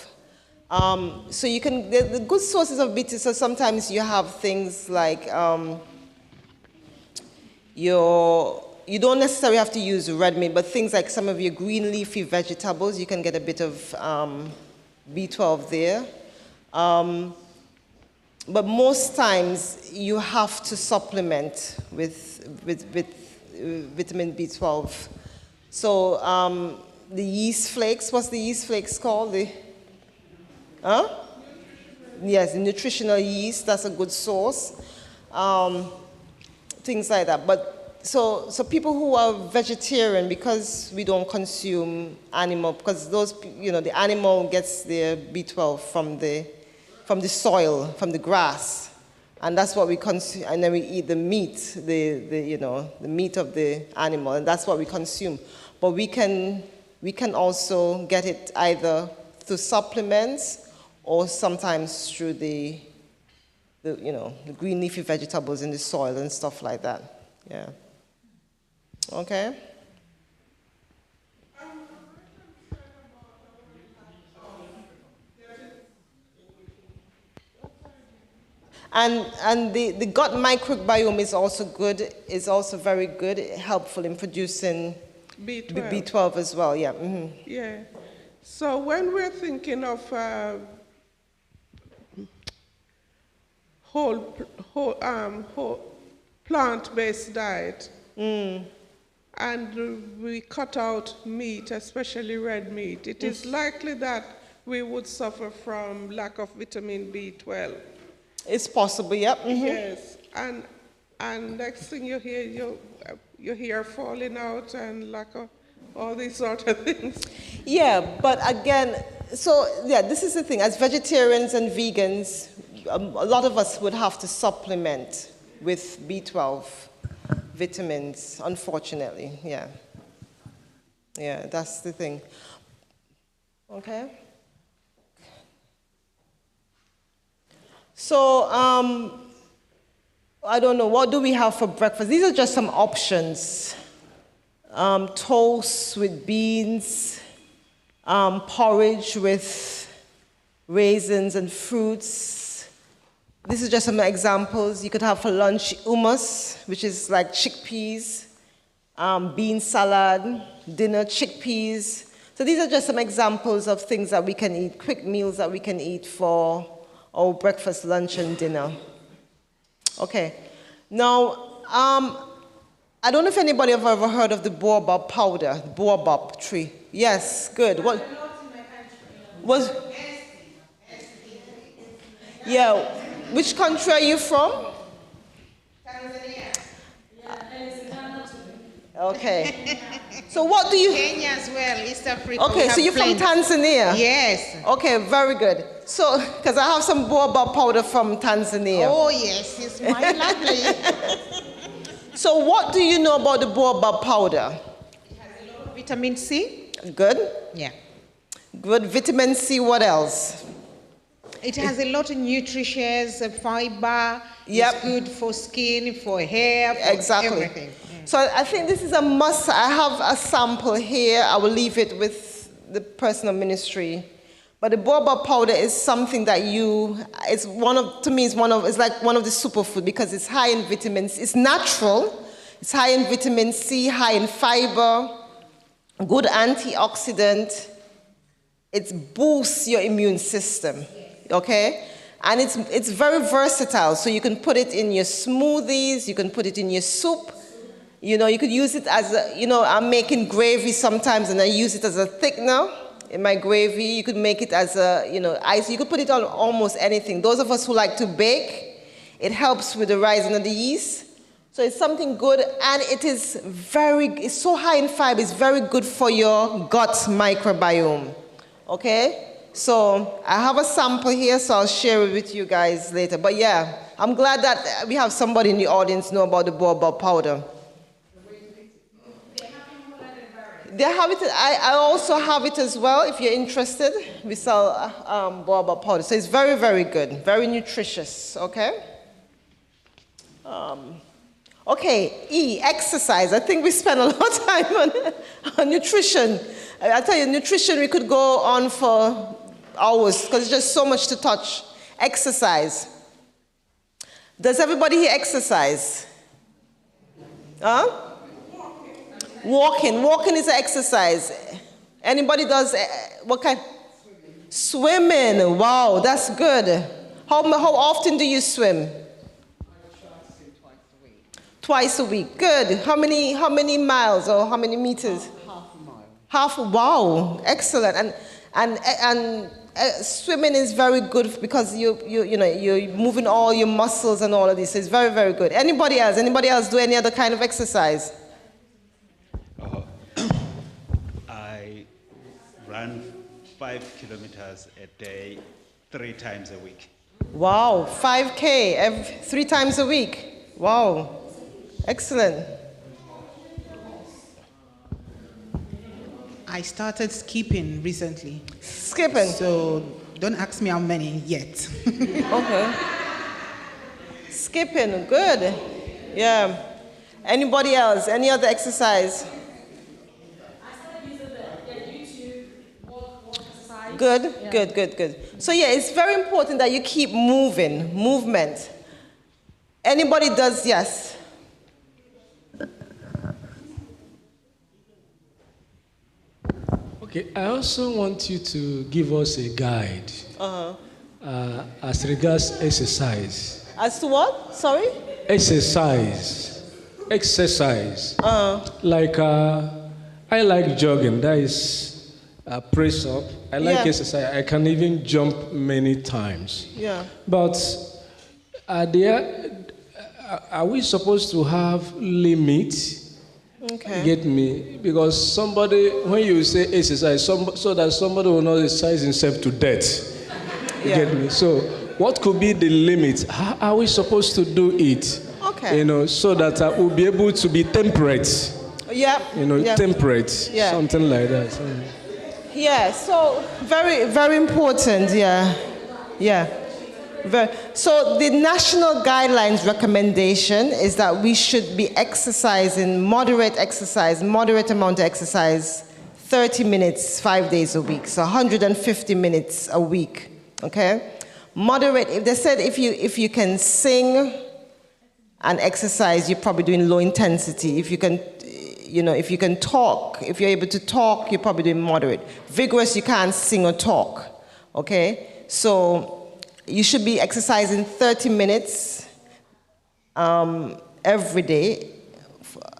So you can, the good sources of B12, so sometimes you have things like you don't necessarily have to use red meat, but things like some of your green leafy vegetables, you can get a bit of B12 there. But most times you have to supplement with vitamin B12. So the yeast flakes, what's the yeast flakes called? Yes, the nutritional yeast, that's a good source. Things like that. But so people who are vegetarian, because we don't consume animal, because those, you know, the animal gets their B12 from the soil, from the grass, and that's what we consume, and then we eat the meat, the meat of the animal, and that's what we consume. But we can also get it either through supplements or sometimes through the green leafy vegetables in the soil and stuff like that. Yeah. Okay. And the gut microbiome is also good, is also very good, helpful in producing B12 as well, yeah. Mm-hmm. Yeah. So when we're thinking of whole plant-based diet, and we cut out meat, especially red meat, it is likely that we would suffer from lack of vitamin B12. It's possible, yep. Mm-hmm. Yes, and next thing you hear, your hair falling out and lack of all these sort of things. Yeah, but again, so yeah, this is the thing. As vegetarians and vegans, a lot of us would have to supplement with B12 vitamins, unfortunately, yeah. Yeah, that's the thing. Okay. So, I don't know, what do we have for breakfast? These are just some options. Toast with beans, porridge with raisins and fruits. This is just some examples. You could have for lunch hummus, which is like chickpeas, bean salad, dinner chickpeas, So these are just some examples of things that we can eat, quick meals that we can eat for our breakfast, lunch, and dinner. Okay. Now, I don't know if anybody have ever heard of the baobab powder, the baobab tree. Yes, good. What was? Yeah. Which country are you from? Tanzania. Okay. So what do you? Kenya as well, East Africa. Okay, so you're from Tanzania? Yes. Okay, very good. So, because I have some baobab powder from Tanzania. Oh yes, it's my lovely. So what do you know about the baobab powder? It has a lot of vitamin C. Good. Yeah. Good. Vitamin C, what else? It has a lot of nutrients, fiber. Yep. It's good for skin, for hair, for everything. So I think this is a must. I have a sample here. I will leave it with the personal ministry. But the baobab powder is something that it's like one of the superfood because it's high in vitamins. It's natural. It's high in vitamin C, high in fiber, good antioxidant. It boosts your immune system, okay? And it's very versatile. So you can put it in your smoothies. You can put it in your soup. You know, you could use it as I'm making gravy sometimes and I use it as a thickener in my gravy. You could make it as ice. You could put it on almost anything. Those of us who like to bake, it helps with the rising of the yeast. So it's something good, and it's so high in fiber, it's very good for your gut microbiome. Okay? So I have a sample here, so I'll share it with you guys later. But yeah, I'm glad that we have somebody in the audience know about the baobab powder. They have it. I also have it as well. If you're interested, we sell baobab powder. So it's very, very good, very nutritious. Okay. Okay. Exercise. I think we spend a lot of time on nutrition. I tell you, nutrition we could go on for hours because it's just so much to touch. Exercise. Does everybody here exercise? Huh? Walking is an exercise. Anybody does, what kind? Swimming. Wow, that's good. How often do you swim? Twice a week. Good. How many miles or how many meters? Half a mile. Wow, excellent. And swimming is very good because you're moving all your muscles and all of this. So it's very, very good. Anybody else? Anybody else do any other kind of exercise? I run 5 kilometers a day, 3 times a week. Wow, 5K 3 times a week. Wow, excellent. I started skipping recently. Skipping? So don't ask me how many yet. Okay. Skipping, good. Yeah. Anybody else? Any other exercise? Good, yeah. Good. So yeah, it's very important that you keep movement. Anybody does, yes? Okay, I also want you to give us a guide as regards exercise. As to what? Sorry? Exercise. Like, I like jogging, that is press up. I like exercise. I can even jump many times. Yeah. But are we supposed to have limits? Okay. Get me? Because somebody, when you say exercise, so that somebody will not exercise himself to death. Yeah. Get me? So, what could be the limit? How are we supposed to do it? Okay. So that we'll be able to be temperate. Yeah. Temperate. Yeah. Something like that. Yeah, so very, very important, yeah. So the national guidelines recommendation is that we should be exercising, moderate amount of exercise, 30 minutes, 5 days a week, so 150 minutes a week, okay? Moderate, if they said if you can sing and exercise, you're probably doing low intensity. If you can, if you can talk, if you're able to talk, you're probably doing moderate. Vigorous, you can't sing or talk, okay? So you should be exercising 30 minutes every day,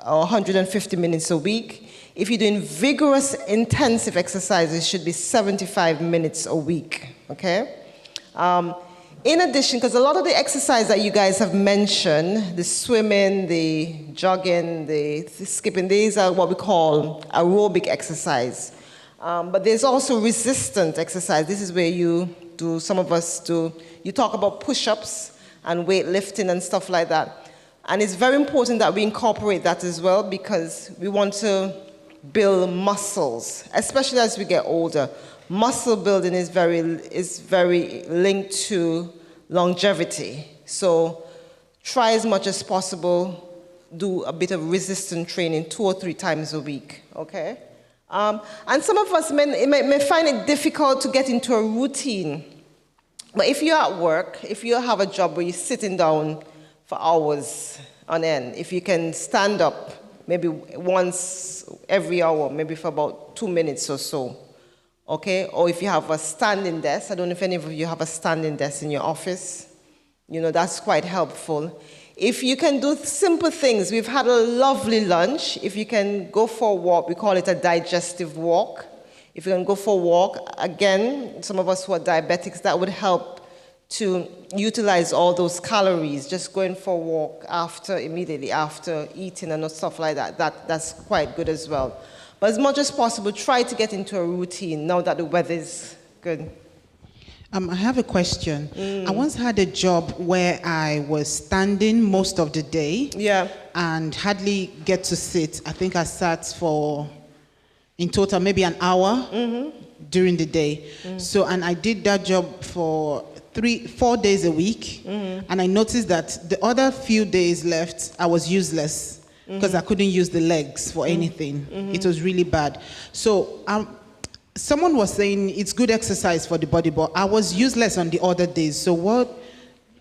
or 150 minutes a week. If you're doing vigorous, intensive exercises, it should be 75 minutes a week, okay? In addition, because a lot of the exercise that you guys have mentioned, the swimming, the jogging, the skipping, these are what we call aerobic exercise. But there's also resistant exercise. This is where you talk about push-ups and weightlifting and stuff like that. And it's very important that we incorporate that as well, because we want to build muscles, especially as we get older. Muscle building is very linked to longevity. So try as much as possible, do a bit of resistance training 2 or 3 times a week, okay? And some of us may find it difficult to get into a routine. But if you're at work, if you have a job where you're sitting down for hours on end, if you can stand up maybe once every hour, maybe for about 2 minutes or so, okay? Or if you have a standing desk, I don't know if any of you have a standing desk in your office, that's quite helpful. If you can do simple things, we've had a lovely lunch. If you can go for a walk, we call it a digestive walk. If you can go for a walk, again, some of us who are diabetics, that would help to utilize all those calories, just going for a walk immediately after eating and stuff like that. That's quite good as well. But as much as possible, try to get into a routine now that the weather is good. I have a question. I once had a job where I was standing most of the day. Yeah. And hardly get to sit. I think I sat for, in total, maybe an hour during the day. So, and I did that job for 4 days a week. And I noticed that the other few days left, I was useless because I couldn't use the legs for anything. It was really bad. So someone was saying it's good exercise for the body, but I was useless on the other days. So what,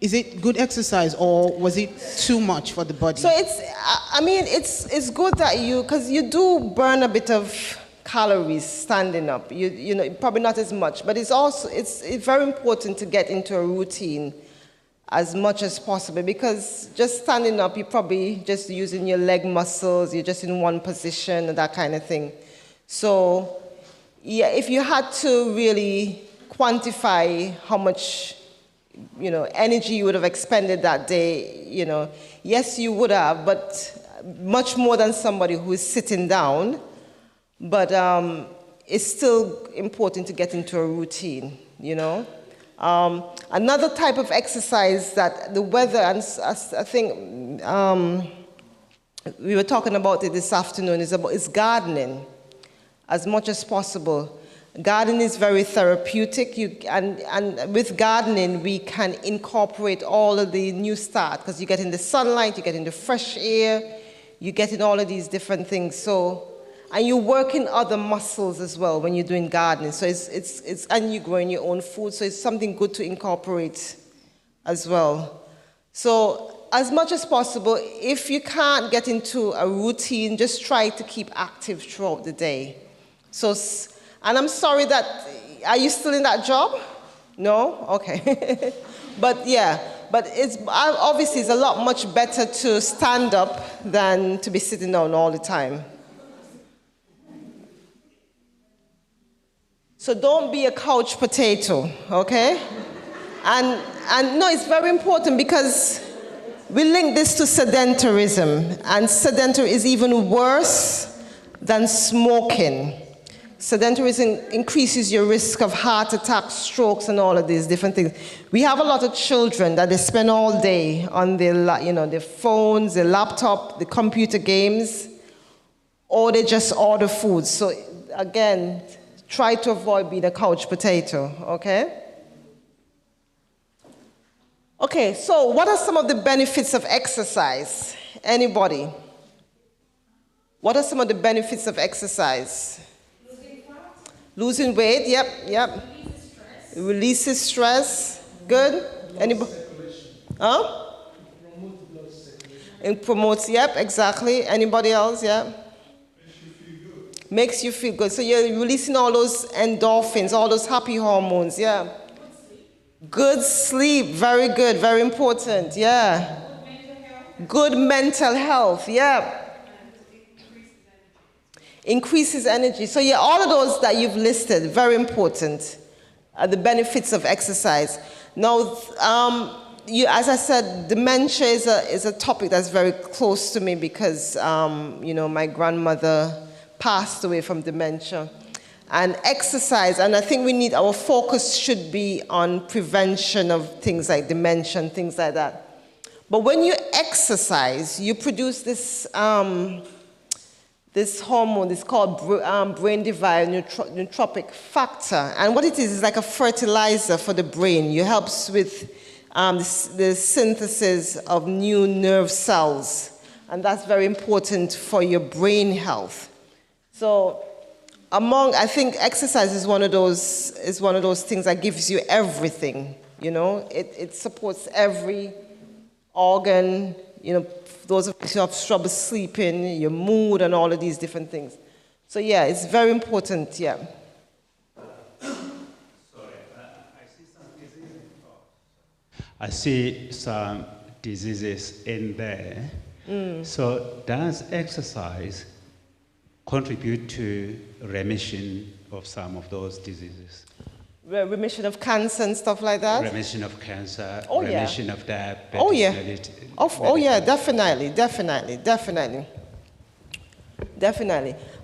is it good exercise or was it too much for the body? So it's good that because you do burn a bit of calories standing up. You probably not as much, but it's very important to get into a routine as much as possible, because just standing up, you're probably just using your leg muscles, you're just in one position and that kind of thing. So yeah, if you had to really quantify how much energy you would have expended that day, yes, you would have, but much more than somebody who is sitting down. But it's still important to get into a routine, Another type of exercise that the weather, and I think we were talking about it this afternoon, is gardening as much as possible. Gardening is very therapeutic, and with gardening, we can incorporate all of the new start, because you get in the sunlight, you get in the fresh air, you get in all of these different things. And you're working other muscles as well when you're doing gardening. So and you're growing your own food, so it's something good to incorporate as well. So as much as possible, if you can't get into a routine, just try to keep active throughout the day. And I'm sorry are you still in that job? No? Okay. But obviously it's a lot much better to stand up than to be sitting down all the time. So don't be a couch potato, okay? And no, it's very important, because we link this to sedentarism, and sedentary is even worse than smoking. Sedentarism increases your risk of heart attacks, strokes, and all of these different things. We have a lot of children that they spend all day on their phones, their laptop, the computer games, or they just order food. So again, try to avoid being a couch potato, okay? Okay, so what are some of the benefits of exercise? Anybody? What are some of the benefits of exercise? Losing weight, yep. Releases stress. Good. Anybody? It promotes, yep, exactly. Anybody else, yeah? Makes you feel good. So you're releasing all those endorphins, all those happy hormones, yeah. Good sleep, very good, very important, yeah. Good mental health, yeah. Increases energy. So yeah, all of those that you've listed, very important. The benefits of exercise. Now, as I said, dementia is a topic that's very close to me because, my grandmother passed away from dementia. And exercise, and I think our focus should be on prevention of things like dementia and things like that. But when you exercise, you produce this hormone, it's called brain-derived neurotropic factor. And what it is like a fertilizer for the brain. It helps with the synthesis of new nerve cells. And that's very important for your brain health. So I think exercise is one of those things that gives you everything, It supports every organ, those of us who have trouble sleeping, your mood, and all of these different things. So yeah, it's very important, yeah. I see some diseases in there. So does exercise contribute to remission of some of those diseases? Remission of cancer and stuff like that? Remission of cancer, oh, remission yeah. of diabetes. Oh yeah, definitely.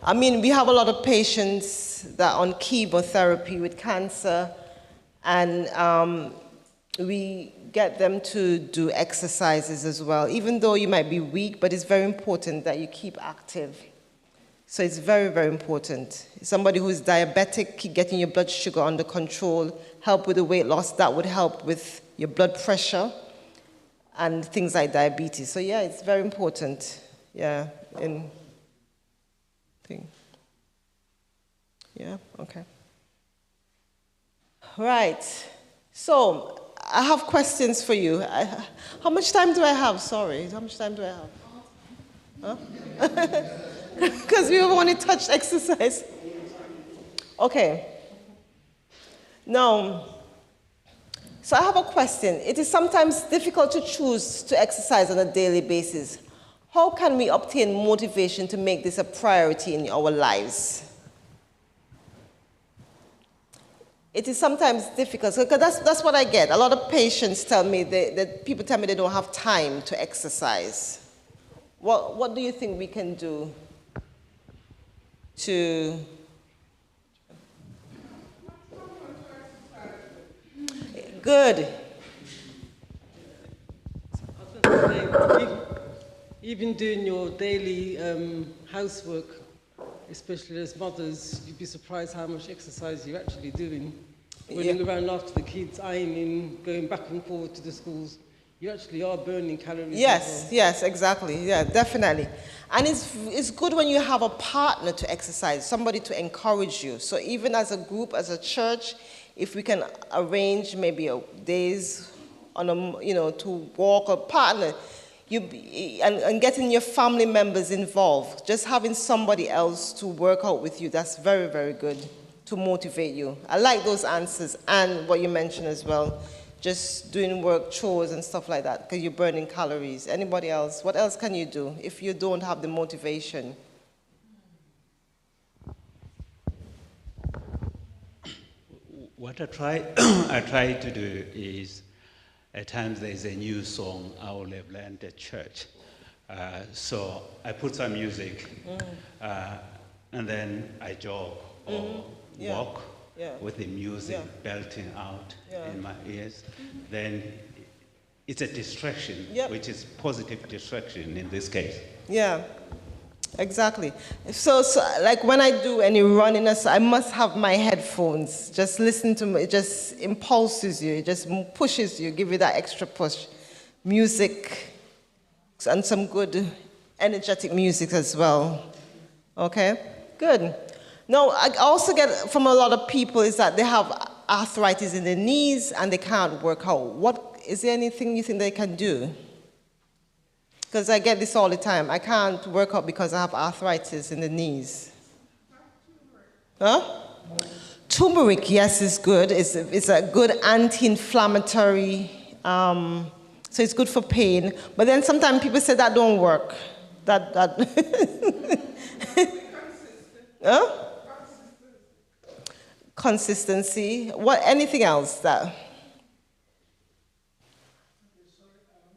I mean, we have a lot of patients that are on chemotherapy with cancer, and we get them to do exercises as well, even though you might be weak, but it's very important that you keep active. So it's very, very important. Somebody who is diabetic, keep getting your blood sugar under control, help with the weight loss, that would help with your blood pressure and things like diabetes. So yeah, it's very important. Yeah, Yeah, okay. Right. So I have questions for you. How much time do I have? Sorry, how much time do I have? Huh? Because we want to touch exercise. Okay. Now, so I have a question. It is sometimes difficult to choose to exercise on a daily basis. How can we obtain motivation to make this a priority in our lives? It is sometimes difficult, because that's what I get. A lot of patients tell me, that people tell me they don't have time to exercise. What do you think we can do to... Good. Even doing your daily housework, especially as mothers, you'd be surprised how much exercise you're actually doing. Running around after the kids, ironing, going back and forth to the schools, you actually are burning calories. Yes, yes, exactly. Yeah, definitely. And it's good when you have a partner to exercise, somebody to encourage you. So even as a group, as a church, if we can arrange maybe days on to walk, a partner, and getting your family members involved, just having somebody else to work out with you, that's very, very good to motivate you. I like those answers and what you mentioned as well, just doing work, chores and stuff like that, because you're burning calories. Anybody else? What else can you do if you don't have the motivation? What I try to do is, at times there's a new song I will have learned at church. So I put some music, and then I jog or walk with the music belting out in my ears. Then it's a distraction, which is positive distraction in this case. Yeah. Exactly. So like when I do any running, I must have my headphones. Just listen to me. It just impulses you. It just pushes you, give you that extra push. Music and some good energetic music as well. Okay? Good. Now, I also get from a lot of people is that they have arthritis in their knees and they can't work out. Is there anything you think they can do? Because I get this all the time. I can't work out because I have arthritis in the knees. Huh? Turmeric, yes, is good. It's a good anti-inflammatory, so it's good for pain. But then sometimes people say that don't work. That huh? Consistency. What? Anything else that?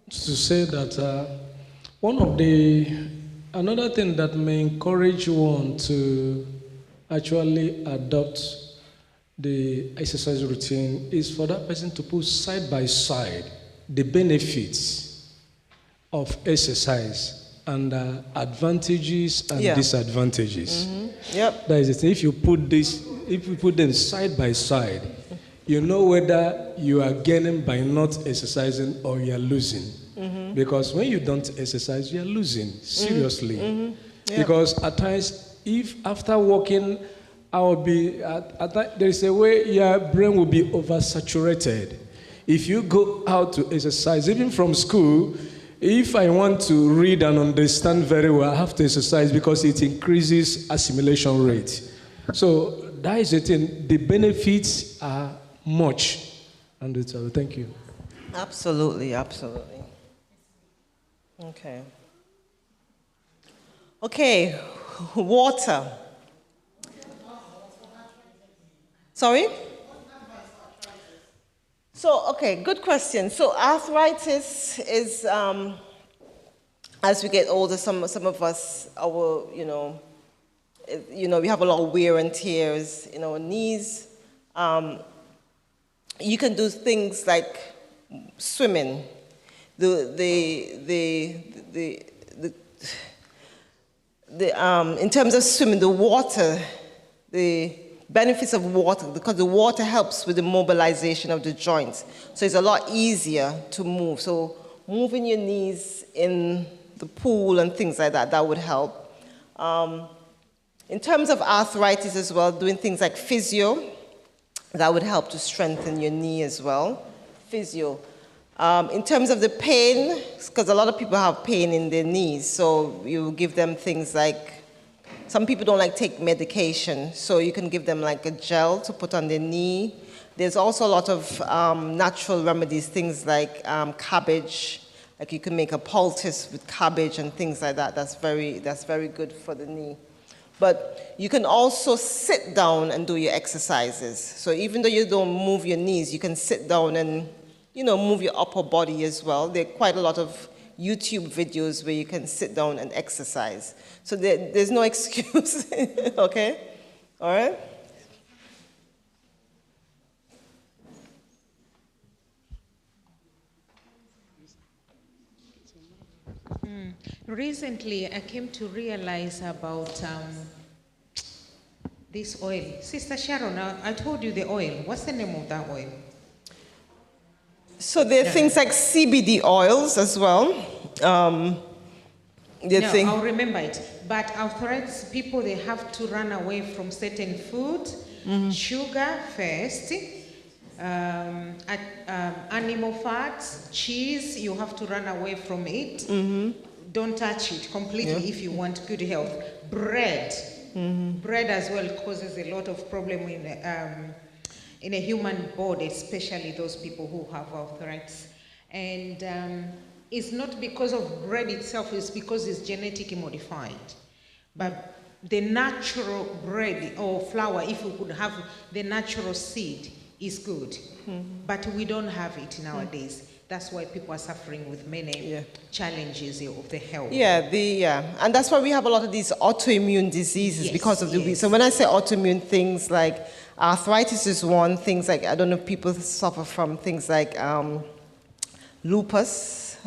To say that another thing that may encourage one to actually adopt the exercise routine is for that person to put side by side the benefits of exercise and advantages and disadvantages. Mm-hmm. Yep. That is it. If you put them side by side, you know whether you are gaining by not exercising or you are losing. Mm-hmm. Because when you don't exercise, you are losing, seriously. Mm-hmm. Yep. Because at times, if after walking, I will be, there is a way your brain will be oversaturated. If you go out to exercise, even from school, if I want to read and understand very well, I have to exercise because it increases assimilation rate. So that is the thing. The benefits are much. And thank you. Absolutely, absolutely. Okay. Okay, water. Sorry? So, okay, good question. So arthritis is, as we get older, some of us, we have a lot of wear and tears in our knees. You can do things like swimming. In terms of swimming, the water, the benefits of water, because the water helps with the mobilization of the joints. So it's a lot easier to move. So moving your knees in the pool and things like that, that would help. In terms of arthritis as well, doing things like physio, that would help to strengthen your knee as well. Physio. In terms of the pain, because a lot of people have pain in their knees, so you give them things like, some people don't like take medication, so you can give them like a gel to put on their knee. There's also a lot of natural remedies, things like cabbage, like you can make a poultice with cabbage and things like that. That's very good for the knee. But you can also sit down and do your exercises. So even though you don't move your knees, you can sit down and move your upper body as well. There are quite a lot of YouTube videos where you can sit down and exercise. So there's no excuse, okay? All right? Recently, I came to realize about this oil. Sister Sharon, I told you the oil. What's the name of that oil? So there are things like CBD oils as well. I'll remember it. But arthritis people, they have to run away from certain food, sugar first, animal fats, cheese, you have to run away from it. Don't touch it completely if you want good health. Bread. Bread as well causes a lot of problem in a human body, especially those people who have arthritis. And it's not because of bread itself, it's because it's genetically modified. But the natural bread or flour, if we could have the natural seed, is good. But we don't have it nowadays. That's why people are suffering with many challenges of the health. And that's why we have a lot of these autoimmune diseases because of the. So when I say autoimmune, things like arthritis is one. Things like, I don't know if people suffer from things like lupus,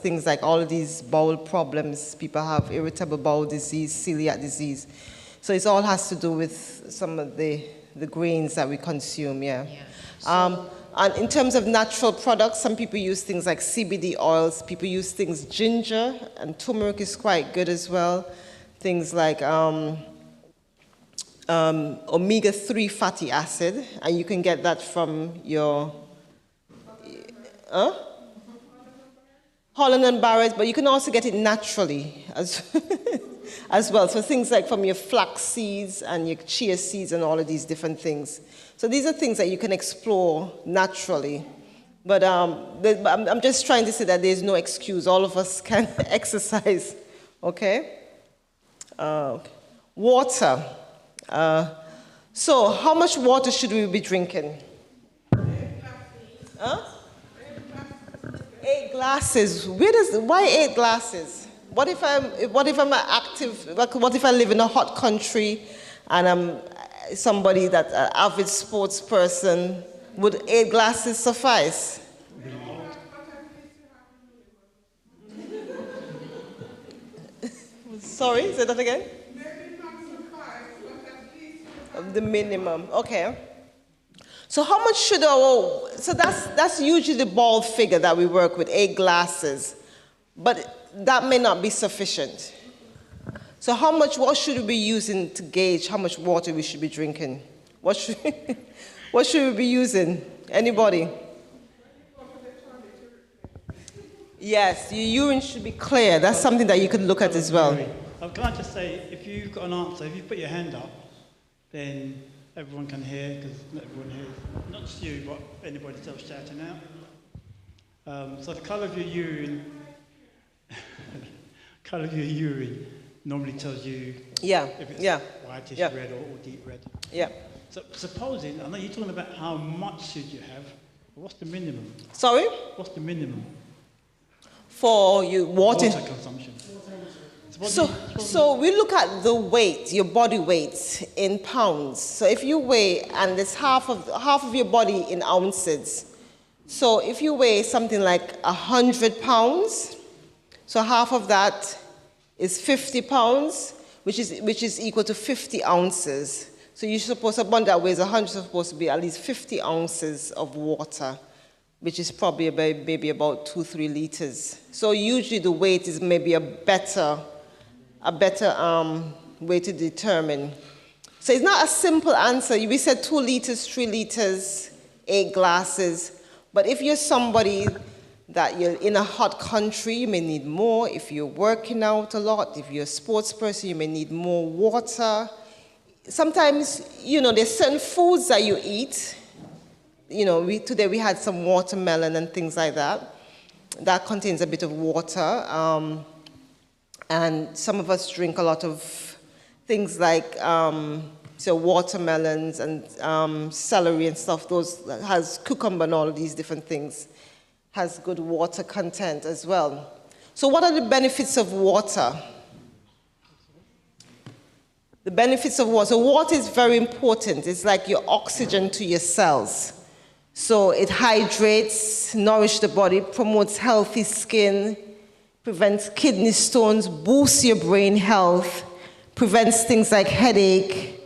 things like all of these bowel problems. People have irritable bowel disease, celiac disease. So it all has to do with some of the grains that we consume. And in terms of natural products, some people use things like CBD oils. People use things, ginger and turmeric is quite good as well. Things like omega-3 fatty acid, and you can get that from your Holland & Barrett, but you can also get it naturally. as well. So things like from your flax seeds and your chia seeds and all of these different things. So these are things that you can explore naturally. But I'm just trying to say that there's no excuse. All of us can exercise, okay? Water. So how much water should we be drinking? 8 glasses. Why 8 glasses? What if I'm active? What if I live in a hot country and I'm somebody that's an avid sports person? Would 8 glasses suffice? Sorry, say that again? The minimum, okay. So how much should so that's usually the bald figure that we work with, 8 glasses. But that may not be sufficient. So what should we be using to gauge how much water we should be drinking? What should we be using? Anybody? Yes, your urine should be clear. That's something that you could look at as well. Can I just say, if you've got an answer, if you put your hand up, then everyone can hear, because not everyone hears. Not just you, but anybody else shouting out. So the colour of your urine, normally tells you if it's whitish red or deep red. Yeah. So supposing, I know you're talking about how much should you have, but what's the minimum? Sorry? What's the minimum? For your water consumption. So we look at the weight, your body weight in pounds. So if you weigh, and it's half of your body in ounces. So if you weigh something like 100 pounds, so half of that is 50 pounds, which is equal to 50 ounces. So you're supposed to, one that weighs 100 is supposed to be at least 50 ounces of water, which is probably maybe about 2-3 liters. So usually the weight is maybe a better way to determine. So it's not a simple answer. We said 2 liters, 3 liters, 8 glasses. But if you're somebody that you're in a hot country, you may need more. If you're working out a lot, if you're a sports person, you may need more water. Sometimes, there's certain foods that you eat. Today we had some watermelon and things like that. That contains a bit of water. And some of us drink a lot of things like watermelons and celery and stuff. Those has cucumber and all of these different things. Has good water content as well. So what are the benefits of water? The benefits of water. So water is very important. It's like your oxygen to your cells. So it hydrates, nourishes the body, promotes healthy skin, prevents kidney stones, boosts your brain health, prevents things like headache,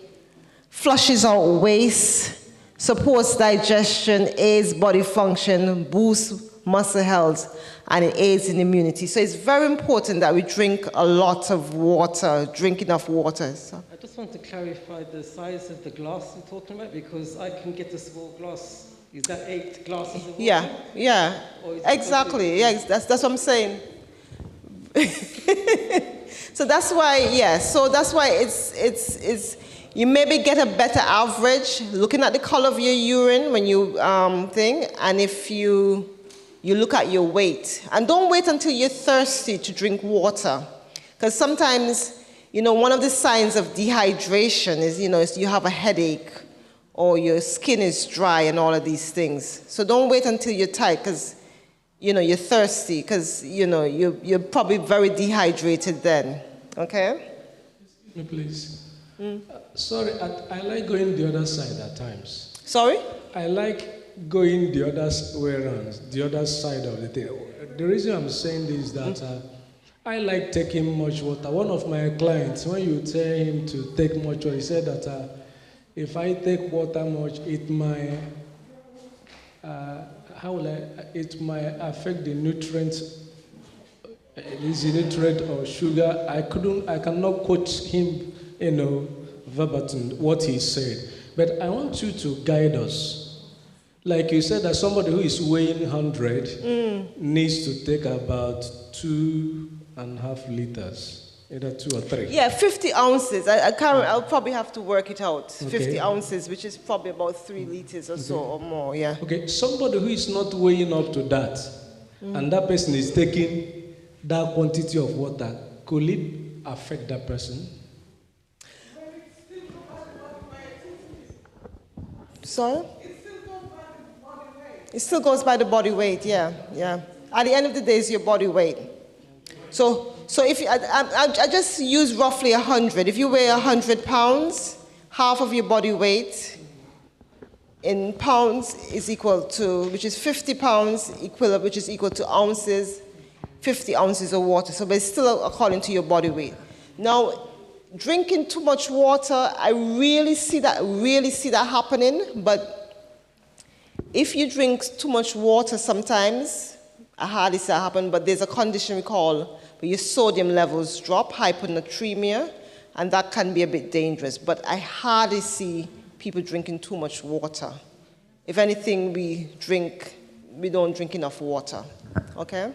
flushes out waste, supports digestion, aids body function, boosts muscle health, and it aids in immunity. So it's very important that we drink a lot of water, drink enough water. So. I just want to clarify the size of the glass you're talking about, because I can get a small glass. Is that 8 glasses of water? Yeah, exactly. Yeah, that's what I'm saying. So that's why, so that's why it's you maybe get a better average looking at the color of your urine when you and if you look at your weight. And don't wait until you're thirsty to drink water, because sometimes, one of the signs of dehydration is, is you have a headache or your skin is dry and all of these things. So don't wait until you're tired, because you're thirsty, because, you're probably very dehydrated then, okay? Excuse me, please. Sorry, I like going the other side at times. Sorry? I like going the other way around, the other side of the thing. The reason I'm saying this is that I like taking much water. One of my clients, when you tell him to take much water, he said that if I take water much, it might affect the nutrients. Is the nutrient or sugar? I cannot quote him, verbatim what he said. But I want you to guide us. Like you said, that somebody who is weighing 100 needs to take about 2.5 liters. Either 2 or 3. Yeah, 50 ounces. I can't, I'll probably have to work it out. Okay. 50 ounces, which is probably about 3 liters or so or more, yeah. Okay, somebody who is not weighing up to that, and that person is taking that quantity of water, could it affect that person? Sorry? It still goes by the body weight, yeah, yeah. At the end of the day, it's your body weight. So if you, I just use roughly 100. If you weigh 100 pounds, half of your body weight in pounds is equal to, which is 50 pounds, which is equal to ounces, 50 ounces of water. So but it's still according to your body weight. Now, drinking too much water, I really see that happening, but if you drink too much water sometimes, I hardly see that happen, but there's a condition we call where your sodium levels drop, hyponatremia, and that can be a bit dangerous. But I hardly see people drinking too much water. If anything, we don't drink enough water, okay?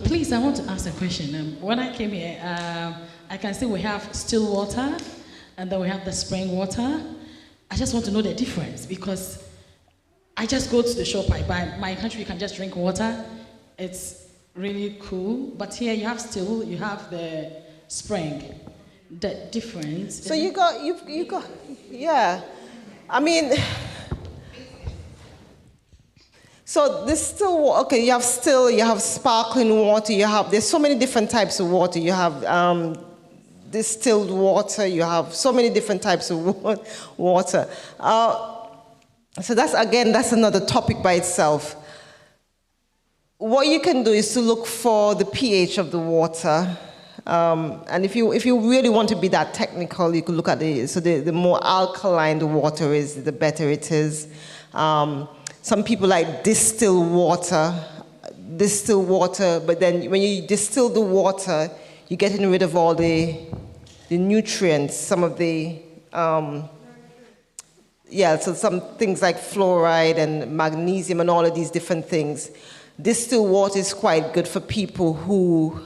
Please, I want to ask a question. When I came here, I can see we have still water, and then we have the spring water. I just want to know the difference, because I just go to the shop, I buy. My country, you can just drink water. It's really cool. But here you have still, you have the spring. The difference. So you got, yeah. I mean, so there's still, okay, you have still, you have sparkling water, there's so many different types of water. You have distilled water, you have so many different types of water. So that's another topic by itself. What you can do is to look for the pH of the water. And if you really want to be that technical, you can look at the more alkaline the water is, the better it is. Some people like distilled water, but then when you distill the water, you're getting rid of all the nutrients, some of the, so some things like fluoride and magnesium and all of these different things. Distilled water is quite good for people who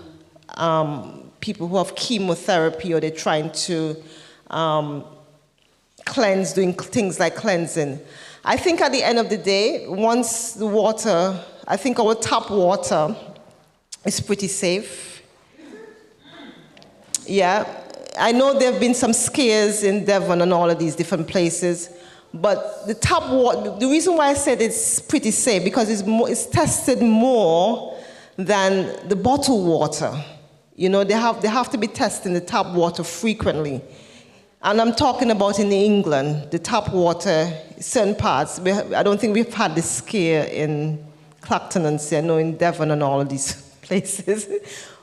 have chemotherapy, or they're trying to cleanse, doing things like cleansing. I think at the end of the day, once the water, I think our tap water is pretty safe. Yeah, I know there have been some scares in Devon and all of these different places, but the tap water, the reason why I said it's pretty safe, because it's tested more than the bottled water. You know, they have to be testing the tap water frequently. And I'm talking about in England, the tap water, certain parts, I don't think we've had this scare in Clacton SDA, I know in Devon and all of these places.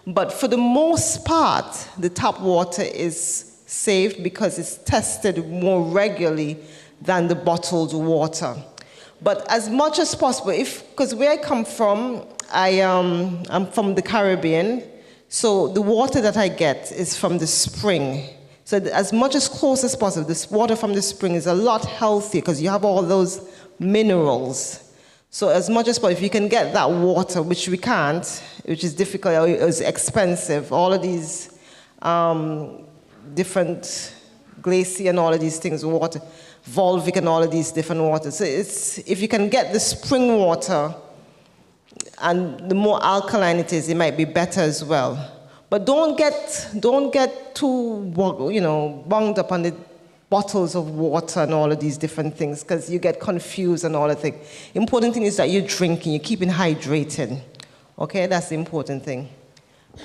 But for the most part, the tap water is safe because it's tested more regularly than the bottled water. But as much as possible, because where I come from, I'm from the Caribbean, so the water that I get is from the spring. So as much as close as possible, this water from the spring is a lot healthier because you have all those minerals. So as much as possible, if you can get that water, which we can't, which is difficult, it's expensive, all of these different glacier and all of these things, water, Volvic and all of these different waters. So if you can get the spring water, and the more alkaline it is, it might be better as well. But don't get too bunged up on the bottles of water and all of these different things, because you get confused and all of things. Important thing is that you're drinking, you're keeping hydrated. Okay, that's the important thing.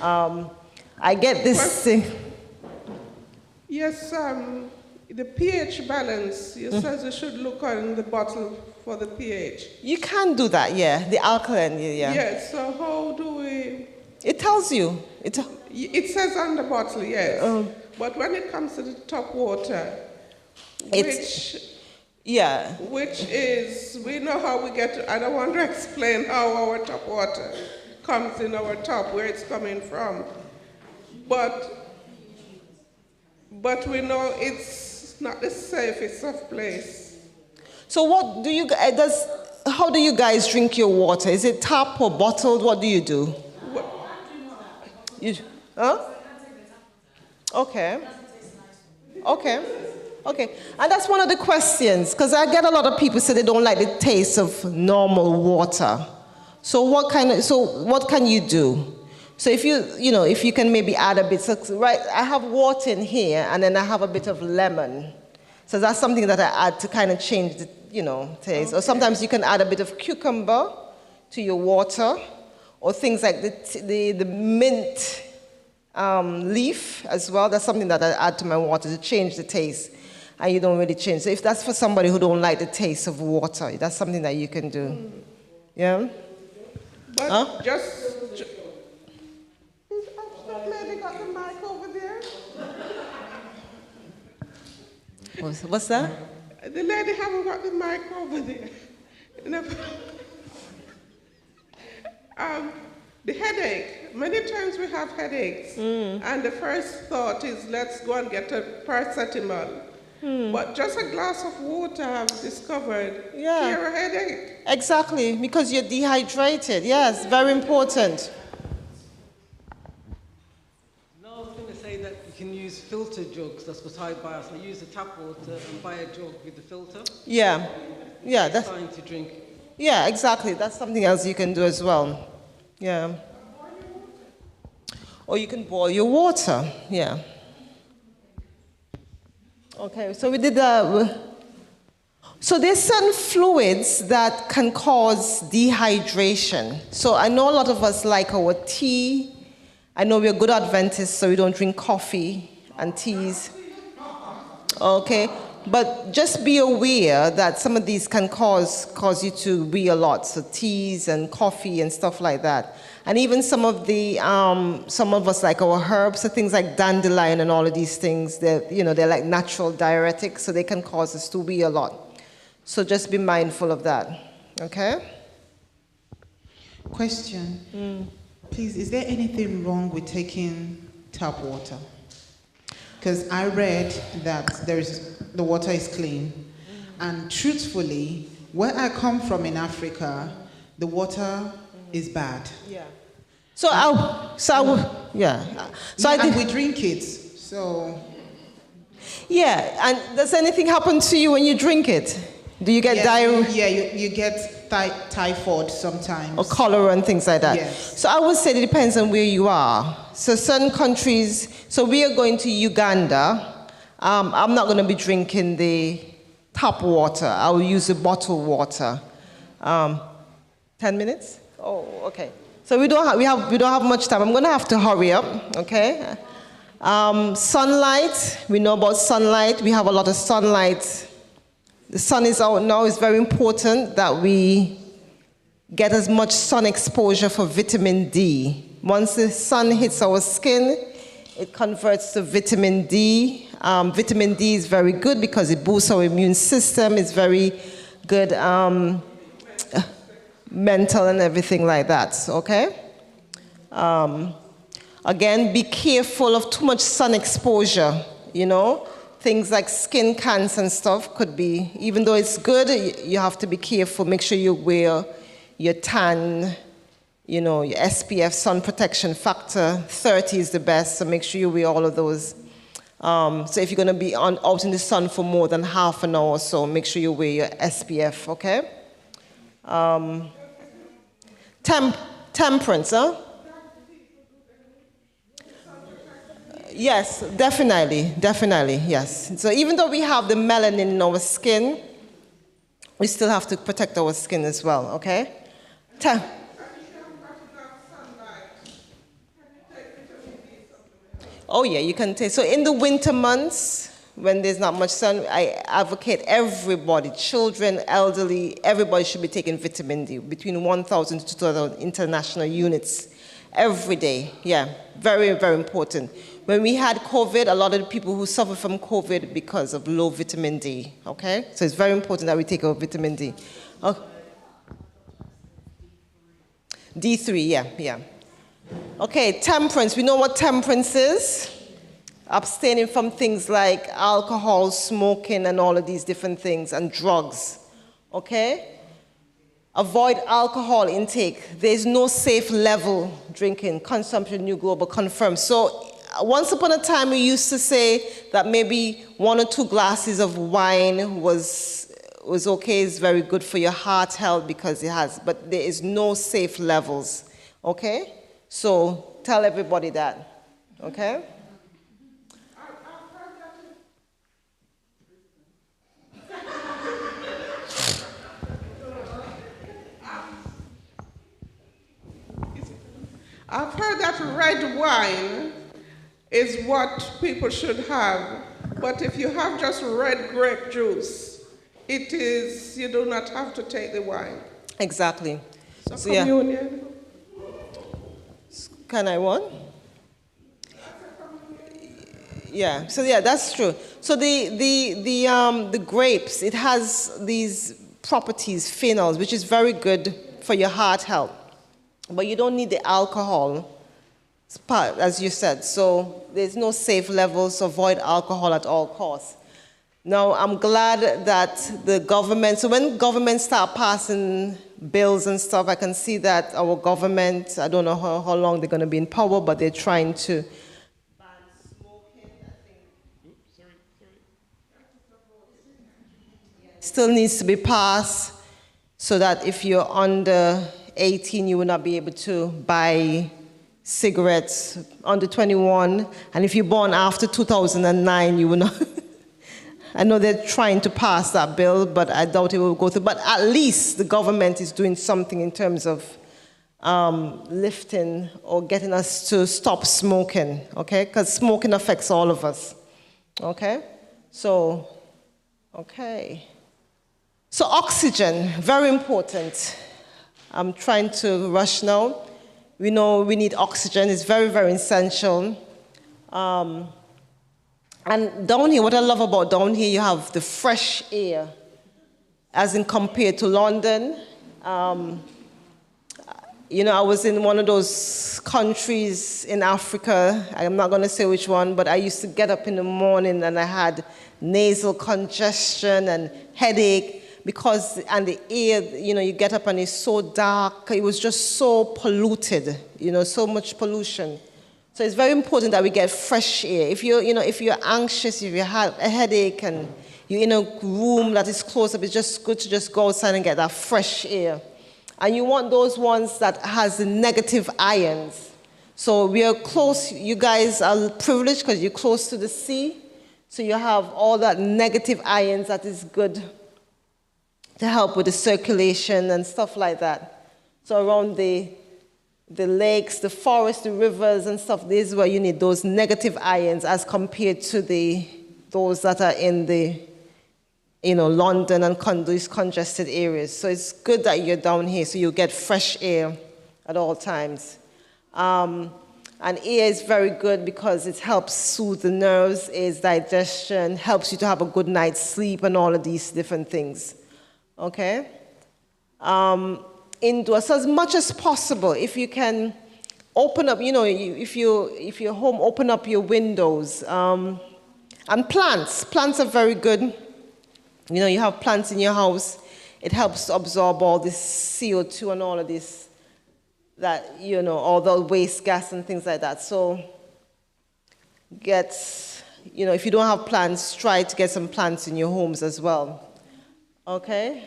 I get this thing. Yes, the pH balance, you said you should look on the bottle for the pH. You can do that, yeah, the alkaline, yeah. Yes, so how do we... It tells you. It says on the bottle, yes. But when it comes to the top water, which is, we know how we get to, I don't want to explain how our top water comes in our top, where it's coming from. But we know it's not the safest of place. So what do you, how do you guys drink your water? Is it tap or bottled? What do you do? Huh? Okay. Okay. Okay. And that's one of the questions, because I get a lot of people say they don't like the taste of normal water. So what can you do? So if if you can maybe add a bit, so right, I have water in here and then I have a bit of lemon. So that's something that I add to kind of change the, taste. Okay. Or sometimes you can add a bit of cucumber to your water, or things like the mint leaf as well. That's something that I add to my water to change the taste. And you don't really change. So if that's for somebody who don't like the taste of water, that's something that you can do. Yeah? But huh? That lady got the mic over there. What's that? The lady haven't got the mic over there. The headache. Many times we have headaches, and the first thought is, let's go and get a paracetamol. But just a glass of water, I've discovered, cure a headache. Exactly, because you're dehydrated. Yes, very important. No, I was going to say that you can use filter jugs. That's what I buy. So I use the tap water and buy a jug with the filter. Yeah. Yeah, that's fine to drink. Yeah, exactly. That's something else you can do as well. Yeah. Or you can boil your water. Yeah. Okay, so we did that. So there's certain fluids that can cause dehydration. So I know a lot of us like our tea. I know we're good Adventists, so we don't drink coffee and teas. Okay, but just be aware that some of these can cause you to wee a lot. So teas and coffee and stuff like that. And even some of us like our herbs, so things like dandelion and all of these things, they're like natural diuretics, so they can cause us to wee a lot. So just be mindful of that, okay? Question. Please, is there anything wrong with taking tap water? Because I read that the water is clean. And truthfully, where I come from in Africa, the water is bad. Yeah. So we drink it. So. Yeah, and does anything happen to you when you drink it? Do you get diarrhea? Yeah, you get typhoid sometimes. Or cholera and things like that. Yes. So I would say it depends on where you are. So certain countries, so we are going to Uganda. I'm not going to be drinking the tap water. I will use the bottled water. 10 minutes? Oh, okay. So we don't have much time. I'm going to have to hurry up, okay? Sunlight, we know about sunlight. We have a lot of sunlight. The sun is out now. It's very important that we get as much sun exposure for vitamin D. Once the sun hits our skin, it converts to vitamin D. Vitamin D is very good because it boosts our immune system. It's very good mental and everything like that, okay? Again, be careful of too much sun exposure, Things like skin cancer and stuff could be, even though it's good, you have to be careful. Make sure you wear your tan, your SPF, sun protection factor. 30 is the best, so make sure you wear all of those. So if you're going to be out in the sun for more than half an hour or so, make sure you wear your SPF, okay? Temperance, huh? Yes, definitely, yes. So even though we have the melanin in our skin, we still have to protect our skin as well, okay? Oh yeah, you can take, so in the winter months, when there's not much sun, I advocate everybody, children, elderly, everybody should be taking vitamin D, between 1,000 to 2,000 international units every day. Yeah, very, very important. When we had COVID, a lot of the people who suffer from COVID because of low vitamin D, okay? So it's very important that we take our vitamin D. Oh. D3, yeah. Okay, temperance. We know what temperance is. abstaining from things like alcohol, smoking, and all of these different things, and drugs, okay? Avoid alcohol intake. There's no safe level drinking. Consumption New Global confirms. So once upon a time, we used to say that maybe 1 or 2 glasses of wine was okay, it's very good for your heart health because it has, but there is no safe levels, okay? So tell everybody that, okay? I've heard that red wine is what people should have, but if you have just red grape juice, it is, you do not have to take the wine. Exactly. So communion. Yeah. Can I one? Yeah, so yeah, that's true. So the grapes, it has these properties, phenols, which is very good for your heart health. But you don't need the alcohol, as you said. So there's no safe levels, so avoid alcohol at all costs. Now, I'm glad that the government, so when governments start passing bills and stuff, I can see that our government, I don't know how long they're going to be in power, but they're trying to ban smoking, I think. Still needs to be passed so that if you're under 18, you will not be able to buy cigarettes under 21. And if you're born after 2009, you will not. I know they're trying to pass that bill, but I doubt it will go through. But at least the government is doing something in terms of lifting or getting us to stop smoking, okay? Because smoking affects all of us, okay? So, okay. So oxygen, very important. I'm trying to rush now. We know we need oxygen. It's very, very essential. And down here, what I love about down here, you have the fresh air, as in compared to London. You know, I was in one of those countries in Africa. I'm not going to say which one, but I used to get up in the morning and I had nasal congestion and headache. And the air, you know, you get up and it's so dark. It was just so polluted, you know, so much pollution. So it's very important that we get fresh air. If you're anxious, if you have a headache and you're in a room that is closed up, it's just good to just go outside and get that fresh air. And you want those ones that has the negative ions. So we are close, you guys are privileged because you're close to the sea. So you have all that negative ions that is good to help with the circulation and stuff like that. So around the lakes, the forests, the rivers and stuff, this is where you need those negative ions as compared to those that are in the, you know, London and these congested areas. So it's good that you're down here so you get fresh air at all times. And air is very good because it helps soothe the nerves, aids digestion, helps you to have a good night's sleep and all of these different things. Okay? Indoors, so as much as possible, if you can open up, you know, if you're home, open up your windows. And plants are very good. You know, you have plants in your house, it helps to absorb all this CO2 and all of this, that, you know, all the waste gas and things like that. So you know, if you don't have plants, try to get some plants in your homes as well. Okay?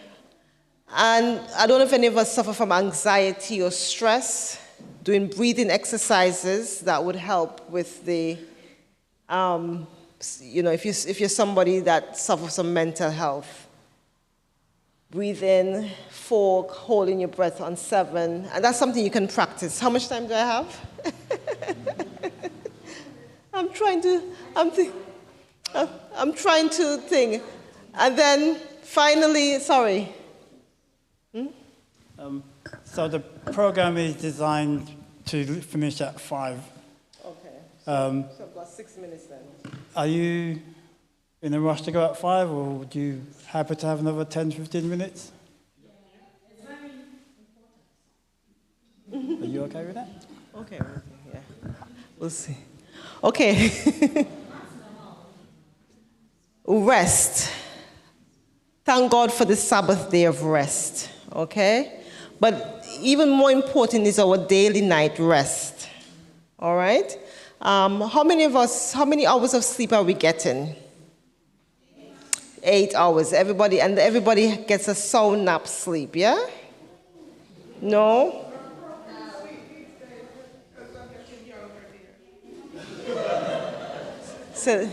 And I don't know if any of us suffer from anxiety or stress. Doing breathing exercises, that would help with the, you know, if you're somebody that suffers from mental health. Breathe in, 4, holding your breath on 7. And that's something you can practice. How much time do I have? I'm trying to think. And then finally, sorry. So the program is designed to finish at 5. Okay. So I've got 6 minutes then. Are you in a rush to go at 5, or would you happy to have another 10, 15 minutes? It's very important. Are you okay with that? Okay, yeah. We'll see. Okay. Rest. Thank God for the Sabbath day of rest, okay? But even more important is our daily night rest, all right? How many hours of sleep are we getting? 8 hours. Everybody gets a sound nap sleep, yeah? No? So,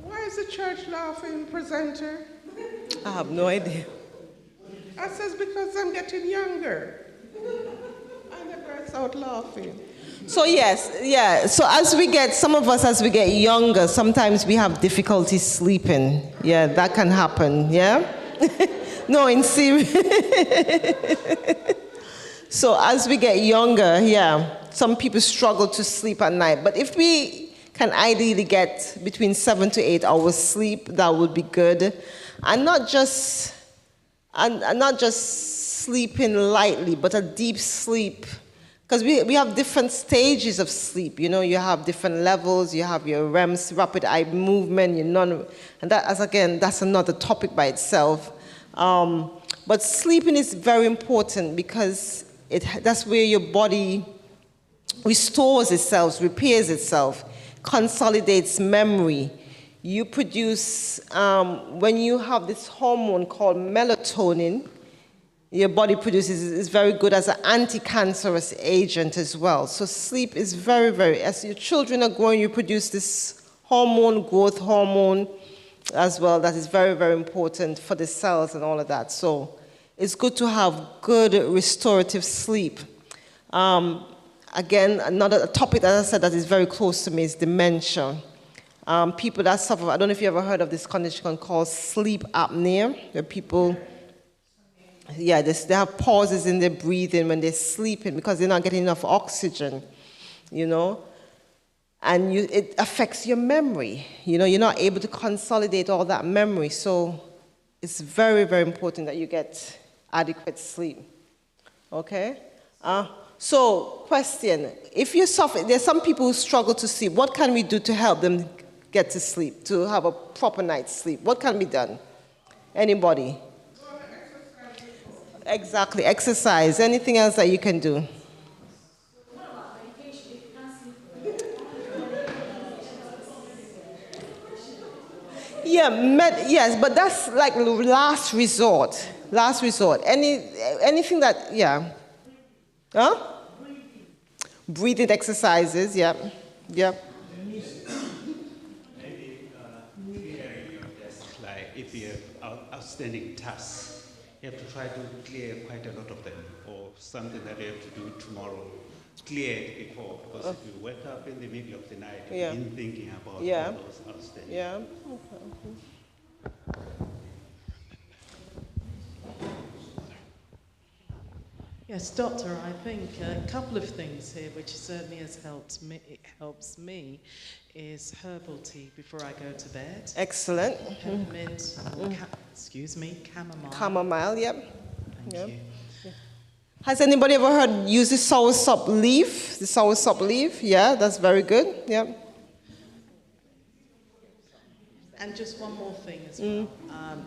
why is the church laughing, presenter? I have no idea. I says because I'm getting younger. And they burst out laughing. So yes, yeah. So some of us as we get younger, sometimes we have difficulty sleeping. Yeah, that can happen, yeah? No, in serious. So as we get younger, yeah, some people struggle to sleep at night. But if we can ideally get between 7 to 8 hours sleep, that would be good. And not just sleeping lightly, but a deep sleep. Because we have different stages of sleep. You know, you have different levels. You have your REMs, rapid eye movement, and that's another topic by itself. But sleeping is very important because that's where your body restores itself, repairs itself, consolidates memory. You produce, when you have this hormone called melatonin, your body produces, is very good as an anti-cancerous agent as well. So sleep is very, very, as your children are growing, you produce this hormone, growth hormone as well, that is very, very important for the cells and all of that. So it's good to have good restorative sleep. Again, another topic that I said that is very close to me is dementia. People that suffer, I don't know if you ever heard of this condition called sleep apnea, where people, yeah, they have pauses in their breathing when they're sleeping because they're not getting enough oxygen, you know? And it affects your memory. You know, you're not able to consolidate all that memory. So it's very, very important that you get adequate sleep. Okay? So, question. If you suffer, there's some people who struggle to sleep. What can we do to help them get to sleep, to have a proper night's sleep? What can be done? Anybody? Exactly. Exercise. Anything else that you can do? Yeah, yes, but that's like last resort. Last resort. Anything that, yeah. Huh? Breathing exercises, yeah. Yeah. Maybe clearing your desk, like if you have outstanding tasks, you have to try to clear quite a lot of them, or something that you have to do tomorrow. Clear it before, because if you wake up in the middle of the night, you've been thinking about all those outstanding. Yeah. Okay. Yes, Doctor, I think a couple of things here, which certainly helps me, is herbal tea before I go to bed. Excellent. Peppermint, chamomile. Chamomile, yep. Thank you. Yeah. Has anybody ever heard use the soursop leaf? The soursop leaf, yeah, that's very good, yeah. And just one more thing as well,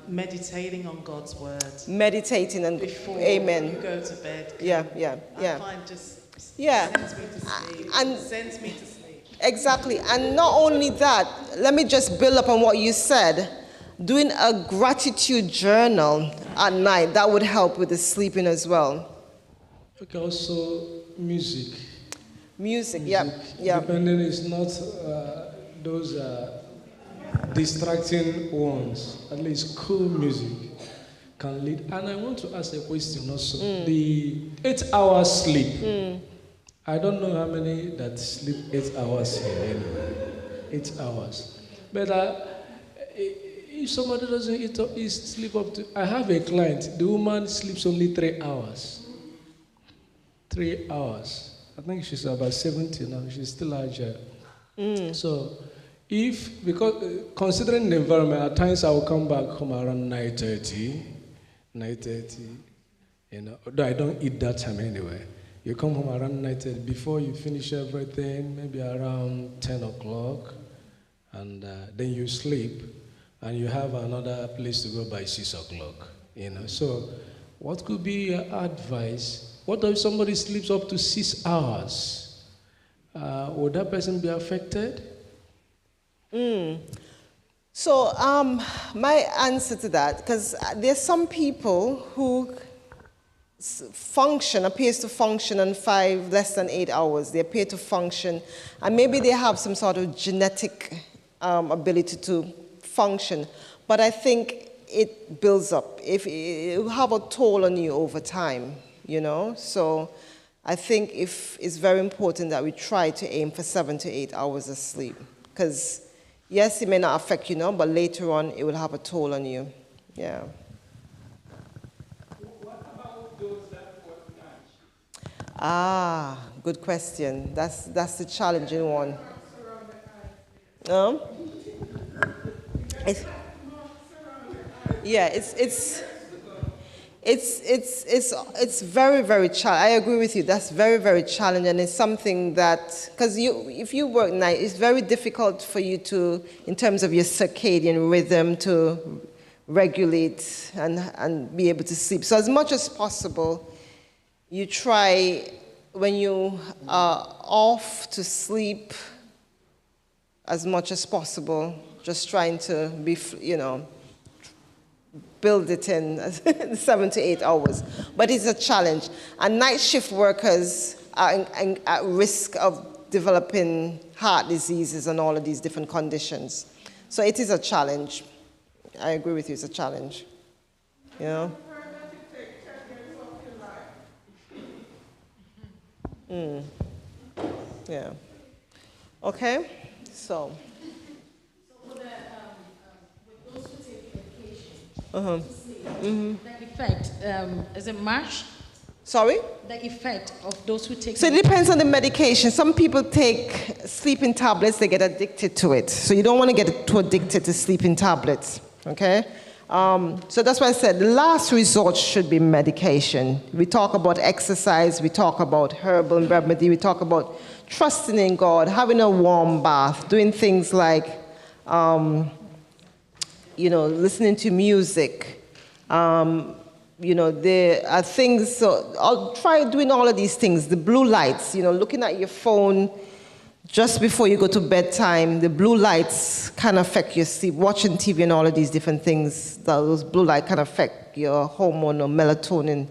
meditating on God's word. Meditating and before amen. You go to bed. I find just sends me to sleep. And sends me to sleep. Exactly, and not only that, let me just build up on what you said. Doing a gratitude journal at night, that would help with the sleeping as well. Okay, also music. Music, yeah. Depending is not those distracting ones. At least cool music can lead. And I want to ask a question also. The 8 hours sleep. I don't know how many that sleep 8 hours here anyway. 8 hours. But if somebody doesn't sleep up to... I have a client, the woman sleeps only 3 hours. 3 hours. I think she's about 70 now. She's still agile. So, because considering the environment, at times I will come back home around 9:30, you know, although I don't eat that time anyway. You come home around 9:30. Before you finish everything, maybe around 10 o'clock, and then you sleep, and you have another place to go by 6 o'clock. So what could be your advice? What if somebody sleeps up to 6 hours? Would that person be affected? So my answer to that, because there's some people who appears to function on less than 8 hours. They appear to function, and maybe they have some sort of genetic ability to function. But I think it builds up. It will have a toll on you over time, So I think it's very important that we try to aim for 7 to 8 hours of sleep. Because, yes, it may not affect you now, but later on it will have a toll on you. Yeah. What about those that work night shift? Good question. That's the challenging one. It's very, very challenging. I agree with you. That's very, very challenging, and it's something that, because if you work night, it's very difficult for you to, in terms of your circadian rhythm, to regulate and be able to sleep. So as much as possible, you try, when you are off, to sleep as much as possible, just trying to be, build it in 7 to 8 hours. But it's a challenge. And night shift workers are at risk of developing heart diseases and all of these different conditions. So it is a challenge. I agree with you, it's a challenge. Yeah. Okay, so. With those who take medication, the effect, is it MASH? Sorry? The effect of those who take. So it depends on the medication. Some people take sleeping tablets, they get addicted to it. So you don't want to get too addicted to sleeping tablets, okay? So that's why I said the last resort should be medication. We talk about exercise, we talk about herbal remedy, we talk about trusting in God, having a warm bath, doing things like, listening to music. There are things, so I'll try doing all of these things. The blue lights, looking at your phone just before you go to bedtime, the blue lights can affect your sleep. Watching TV and all of these different things, those blue lights can affect your hormone or melatonin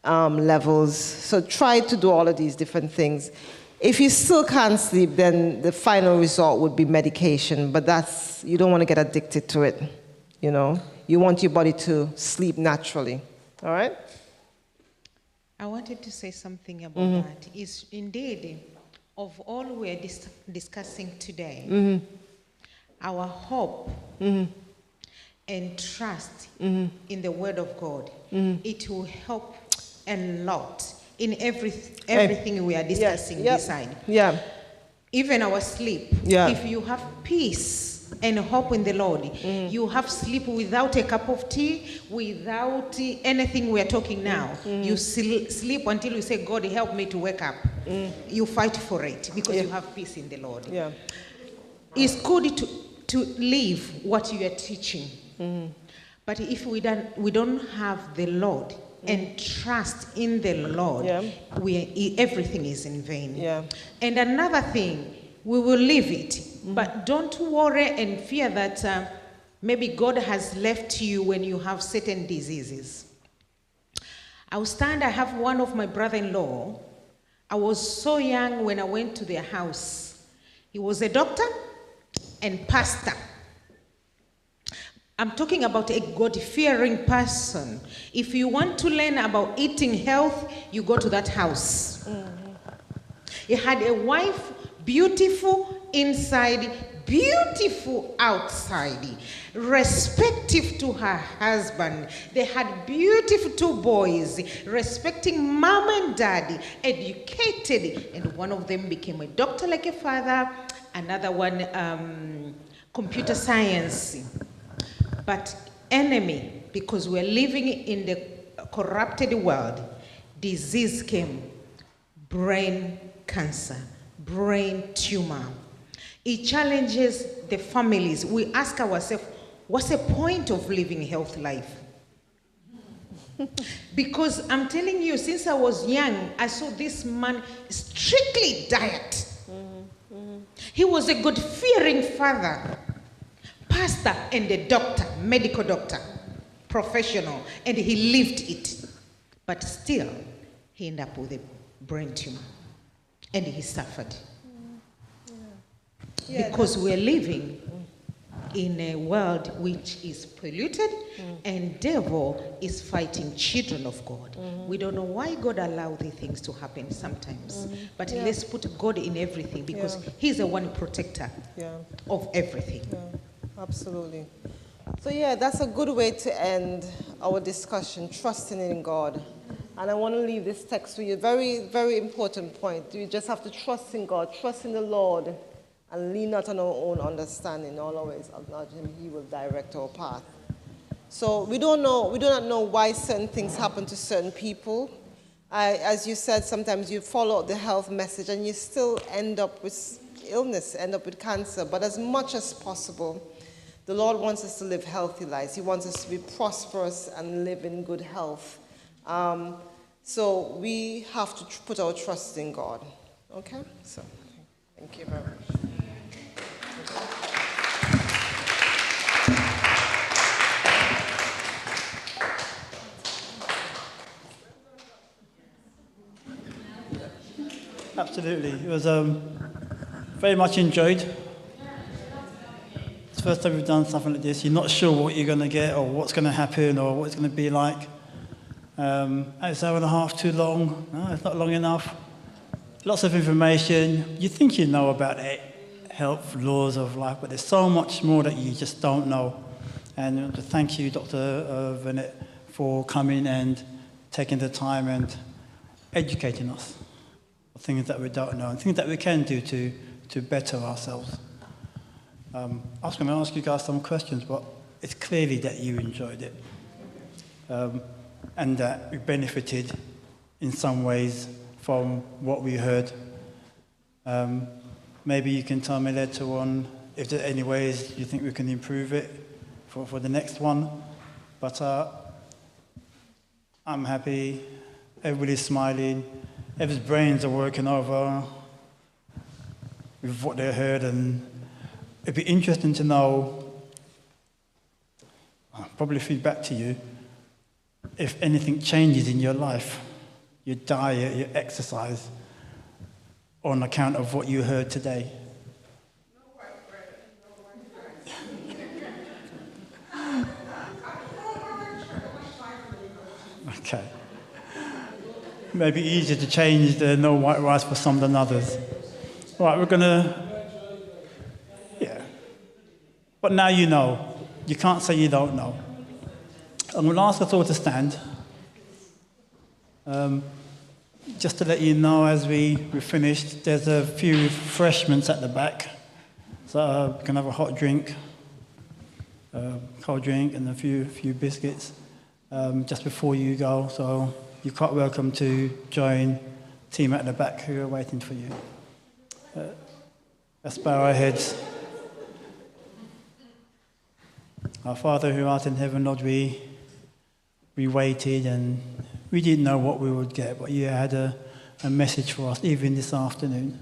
levels. So try to do all of these different things. If you still can't sleep, then the final resort would be medication, but you don't want to get addicted to it, You want your body to sleep naturally, all right? I wanted to say something about that. Is indeed, of all we're discussing today, our hope and trust in the Word of God, it will help a lot in everything we are discussing this side. Yeah. Even our sleep. Yeah. If you have peace and hope in the Lord, you have sleep without a cup of tea, without anything we are talking now. You sleep until you say, God, help me to wake up. You fight for it because you have peace in the Lord. Yeah. It's good to live what you are teaching. But if we don't have the Lord and trust in the Lord, everything is in vain. Yeah. And another thing, we will leave it, but don't worry and fear that maybe God has left you when you have certain diseases. I have one of my brother-in-law. I was so young when I went to their house. He was a doctor and pastor. I'm talking about a God-fearing person. If you want to learn about eating health, you go to that house. He had a wife, beautiful inside, beautiful outside, respective to her husband. They had beautiful 2 boys, respecting mom and daddy, educated, and one of them became a doctor like a father, another one computer science. But enemy, because we're living in the corrupted world, disease came. brain cancer, brain tumor. It challenges the families. We ask ourselves, what's the point of living a healthy life? Because I'm telling you, since I was young, I saw this man strictly diet. He was a God-fearing father, pastor and a doctor, medical doctor, professional, and he lived it. But still, he ended up with a brain tumor, and he suffered. Because we're living in a world which is polluted, and devil is fighting children of God. We don't know why God allows these things to happen sometimes, but let's put God in everything, because he's the one protector of everything. Absolutely. So that's a good way to end our discussion, trusting in God. And I want to leave this text with you. Very, very important point. You just have to trust in God, trust in the Lord, and lean not on our own understanding. Always acknowledge him, he will direct our path. So we do not know why certain things happen to certain people. As you said, sometimes you follow the health message and you still end up with illness, end up with cancer. But as much as possible, the Lord wants us to live healthy lives. He wants us to be prosperous and live in good health. So we have to put our trust in God. Okay? So thank you very much. Absolutely. It was very much enjoyed. It's the first time we've done something like this. You're not sure what you're going to get or what's going to happen or what it's going to be like. It's 1.5 hours too long. No, it's not long enough. Lots of information. You think you know about the health laws of life, but there's so much more that you just don't know. And thank you, Dr. Vernette, for coming and taking the time and educating us. Things that we don't know and things that we can do to better ourselves. I was going to ask you guys some questions, but it's clearly that you enjoyed it and that we benefited in some ways from what we heard. Maybe you can tell me later on if there are any ways you think we can improve it for the next one. But I'm happy, everybody's smiling. Everyone's brains are working over with what they heard, and it'd be interesting to know, probably feedback to you, if anything changes in your life, your diet, your exercise, on account of what you heard today. Okay. Maybe easier to change the no white rice for some than others. Right, we're going to... Yeah. But now you know. You can't say you don't know. I'm going to ask us all to stand. Just to let you know, as we finished, there's a few refreshments at the back. So you can have a hot drink, cold drink, and a few biscuits just before you go. So you're quite welcome to join the team at the back who are waiting for you. Let's bow our heads. Our Father who art in heaven, Lord, we waited and we didn't know what we would get, but you had a message for us, even this afternoon,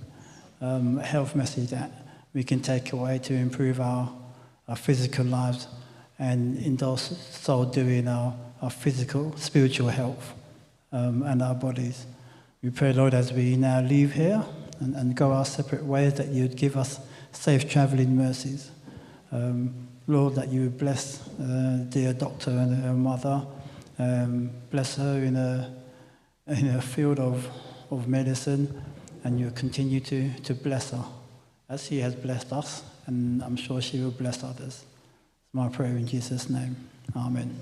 a health message that we can take away to improve our physical lives and in so doing our physical, spiritual health. And our bodies. We pray, Lord, as we now leave here and go our separate ways, that you'd give us safe travelling mercies. Lord, that you would bless dear doctor and her mother, bless her in a field of medicine, and you continue to bless her as she has blessed us, and I'm sure she will bless others. It's my prayer in Jesus' name. Amen.